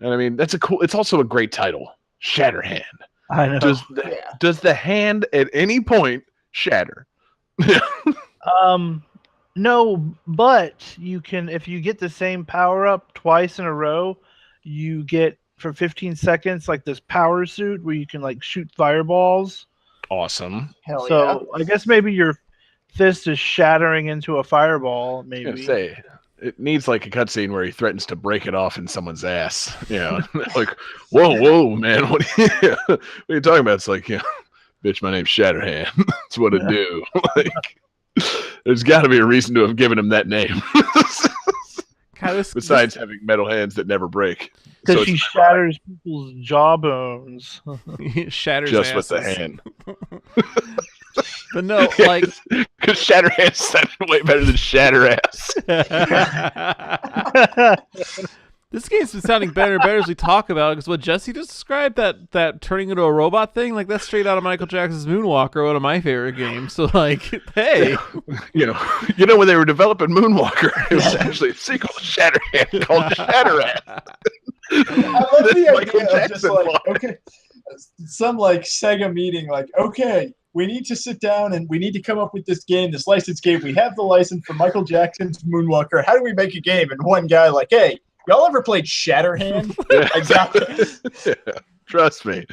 And I mean, it's also a great title. Shatterhand. I know. Does the hand at any point shatter? No, but you can, if you get the same power up twice in a row, you get for 15 seconds like this power suit where you can like shoot fireballs. Awesome. Hell So I guess maybe your fist is shattering into a fireball. Maybe. I was gonna say it needs like a cutscene where he threatens to break it off in someone's ass. Like, whoa, man, what are you talking about? It's like, bitch, my name's Shatterhand. That's what I do. Like, there's got to be a reason to have given him that name. Besides having metal hands that never break. Because she shatters people's jawbones. Shatters just asses. with the hand. But no, like because Shatterhand sounded way better than Shatterass. This game's been sounding better and better as we talk about it. Because what Jesse just described, that turning into a robot thing, like that's straight out of Michael Jackson's Moonwalker, one of my favorite games. So like, hey, you know when they were developing Moonwalker, it was actually a sequel to Shatterhand called Shatterass. I love the idea of just like, okay, some like Sega meeting, like, okay, we need to sit down and we need to come up with this game, this licensed game. We have the license for Michael Jackson's Moonwalker. How do we make a game? And one guy like, hey, y'all ever played Shatterhand? Exactly. Yeah, trust me.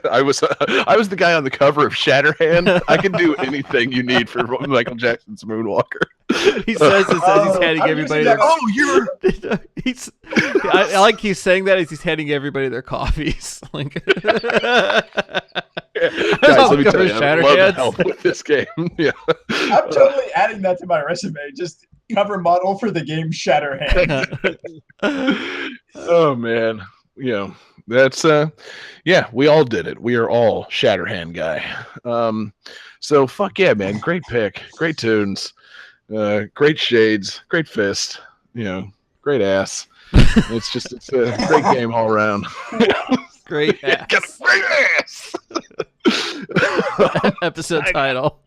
I was the guy on the cover of Shatterhand. I can do anything you need for Michael Jackson's Moonwalker. He says this as he's handing everybody their... I like he's saying that as he's handing everybody their coffees. Like... Guys, let me tell you, I love the help with this game. Yeah. I'm totally adding that to my resume. Just cover model for the game Shatterhand. Oh man, that's we all did it. We are all Shatterhand guy. So fuck yeah, man, great pick, great tunes, great shades, great fist, great ass. It's a great game all around. Great ass. Got a great ass. Episode title.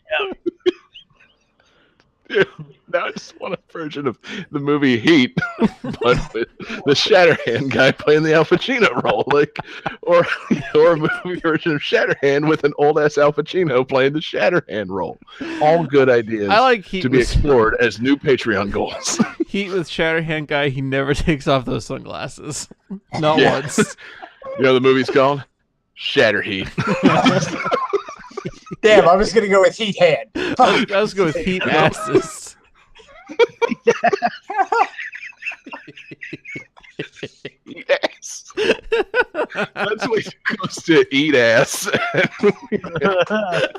Dude, now I just want a version of the movie Heat, but with the Shatterhand guy playing the Al Pacino role, or a movie version of Shatterhand with an old ass Al Pacino playing the Shatterhand role. All good ideas I like Heat to be with, explored as new Patreon goals. Heat with Shatterhand guy. He never takes off those sunglasses. Not Yeah. once. You know what the movie's called? Shatter Heat. Damn, I was gonna go with Heat Hand. Let's go with Heat asses. Yes. That's what goes to eat ass. That's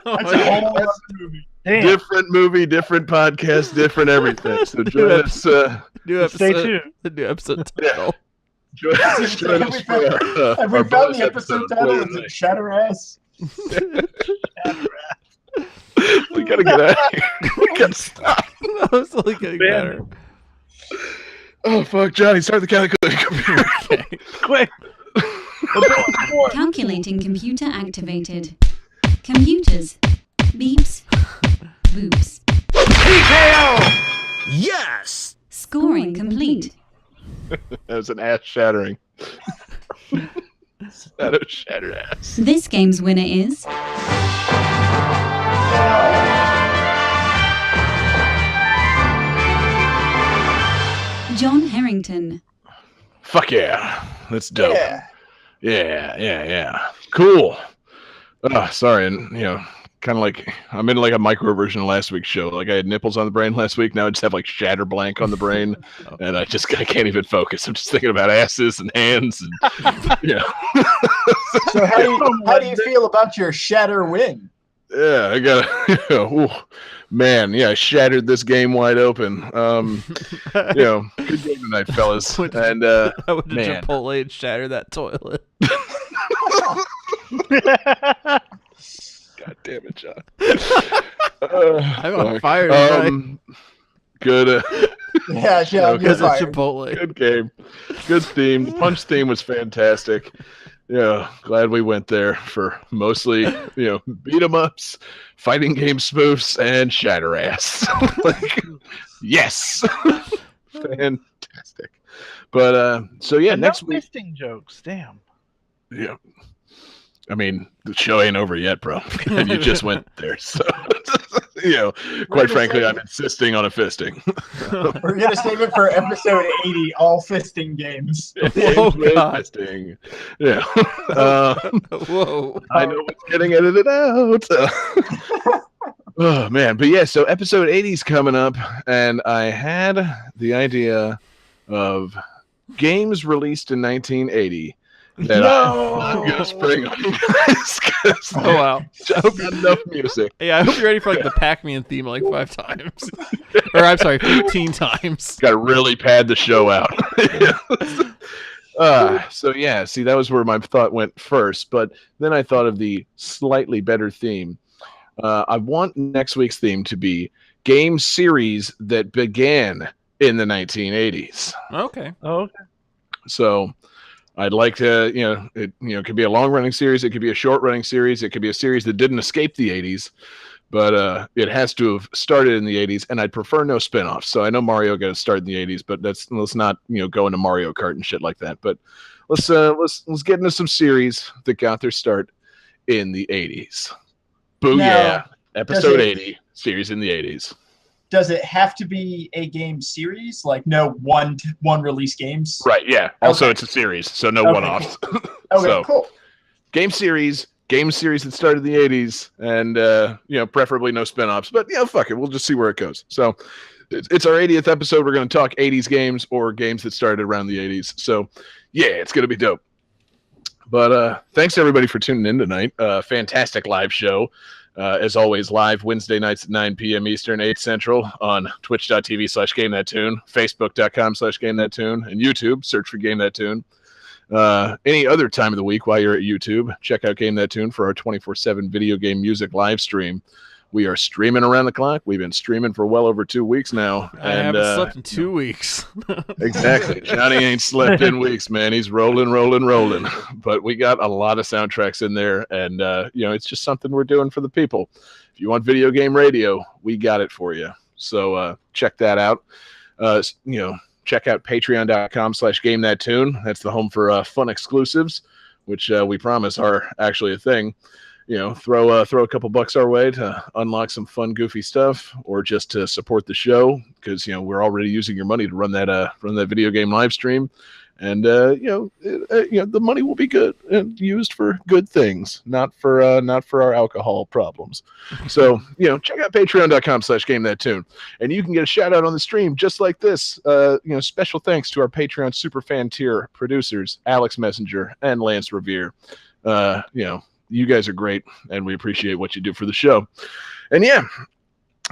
a whole other movie. Damn. Different movie, different podcast, different everything. So join us. New episode. Stay tuned. The new episode Yeah. title. Join us for Have we our found bonus the episode episode title? later Is it tonight. Shatter Ass? We gotta get out of here. We gotta stop. I was only getting Man. better. Oh fuck, Johnny, start the calculator. Okay. Quick. Calculating computer activated. Computers. Beeps. Boops. Yes! Scoring complete. That was an ass shattering. That a shattered ass. This game's winner is John Harrington. Fuck yeah. That's dope. Yeah. Yeah. Cool. Sorry, and kind of like I'm in like a micro version of last week's show. Like I had nipples on the brain last week. Now I just have like shatter blank on the brain, and I can't even focus. I'm just thinking about asses and hands, and So how do you feel about your Shatter win? yeah. I got man. Yeah, I shattered this game wide open. Good game tonight, fellas. And I went to man. Chipotle and shatter that toilet. God damn it, John. I'm on fuck. fire tonight. Good. Yeah, you're Because it's fired. Chipotle. Good game. Good theme. The punch theme was fantastic. Yeah, glad we went there for mostly, beat 'em ups, fighting game spoofs, and shatter ass. Yes. Fantastic. But so yeah, And next no week. fisting jokes. Damn. Yeah. I mean, the show ain't over yet, bro. And you just went there. So, quite frankly, I'm insisting on a fisting. We're gonna save it for episode 80, all fisting games. Oh, God. Fisting. Yeah. Whoa. I know what's getting edited out. Oh, man. But yeah, so episode 80 is coming up, and I had the idea of games released in 1980 that I'm going to spring on you guys. 'Cause Oh, wow. I hope you had enough music. Yeah, I hope you're ready for like the Pac-Man theme like 5 times. Or I'm sorry, 15 times. Got to really pad the show out. So yeah, see, that was where my thought went first, but then I thought of the slightly better theme. I want next week's theme to be game series that began in the 1980s. Okay. Oh, okay. So I'd like to, it could be a long running series, it could be a short running series, it could be a series that didn't escape the 80s, but it has to have started in the 80s, and I'd prefer no spin-offs. So I know Mario got to start in the 80s, but let's not go into Mario Kart and shit like that. But let's get into some series that got their start in the 80s. Booyah! Now, Episode does it- 80, series in the 80s. Does it have to be a game series? Like no one release games? Right, yeah. Also, Okay. it's a series, so no Okay, one-offs. Okay, So- cool. Game series that started in the 80s, and preferably no spin-offs, but fuck it, we'll just see where it goes. So it's our 80th episode. We're going to talk 80s games or games that started around the 80s. So yeah, it's going to be dope. But thanks everybody for tuning in tonight. Fantastic live show. As always, live Wednesday nights at 9 p.m. Eastern, 8 Central on twitch.tv/GameThatTune, Facebook.com/GameThatTune, and YouTube. Search for Game That Tune. Any other time of the week while you're at YouTube, check out Game That Tune for our 24/7 video game music live stream. We are streaming around the clock. We've been streaming for well over 2 weeks now. I haven't slept in 2 weeks. Exactly. Johnny ain't slept in weeks, man. He's rolling. But we got a lot of soundtracks in there, and it's just something we're doing for the people. If you want video game radio, we got it for you. So check that out. Check out patreon.com/GameThatTune. That's the home for fun exclusives, which we promise are actually a thing. Throw a couple bucks our way to unlock some fun, goofy stuff, or just to support the show, because we're already using your money to run that video game live stream, and the money will be good and used for good things, not for our alcohol problems. So check out patreon.com/GameThatTune, and you can get a shout out on the stream just like this. Special thanks to our Patreon superfan tier producers Alex Messenger and Lance Revere. You guys are great, and we appreciate what you do for the show. And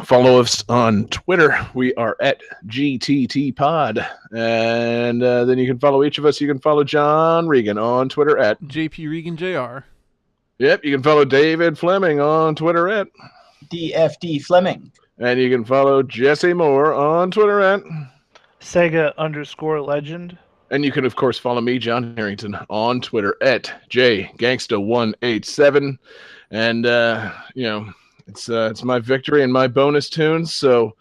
follow us on Twitter. We are at GTTPod. And then you can follow each of us. You can follow John Regan on Twitter at JP Regan Jr. Yep, you can follow David Fleming on Twitter at DFD Fleming. And you can follow Jesse Moore on Twitter at Sega_legend. And you can, of course, follow me, John Harrington, on Twitter at JGangsta187. And, it's my victory and my bonus tunes. So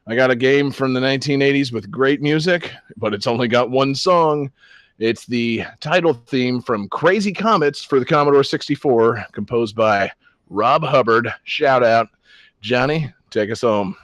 I got a game from the 1980s with great music, but it's only got one song. It's the title theme from Crazy Comets for the Commodore 64, composed by Rob Hubbard. Shout out. Johnny, take us home.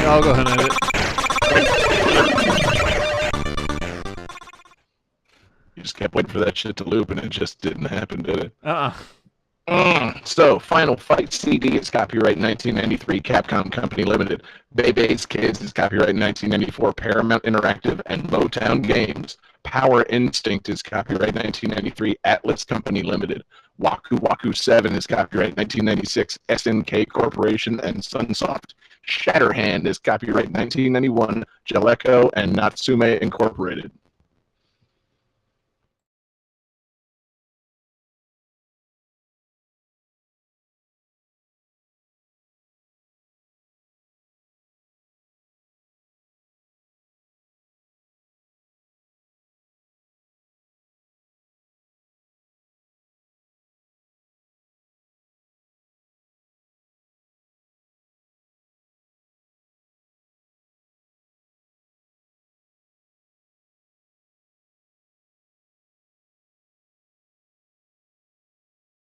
I'll go ahead and edit. You just kept waiting for that shit to loop, and it just didn't happen, did it? So, Final Fight CD is copyright 1993, Capcom Company Limited. Bebe's Kids is copyright 1994, Paramount Interactive and Motown Games. Power Instinct is copyright 1993, Atlas Company Limited. Waku Waku 7 is copyright 1996, SNK Corporation and Sunsoft. Shatterhand is copyright 1991, Jaleco and Natsume Incorporated.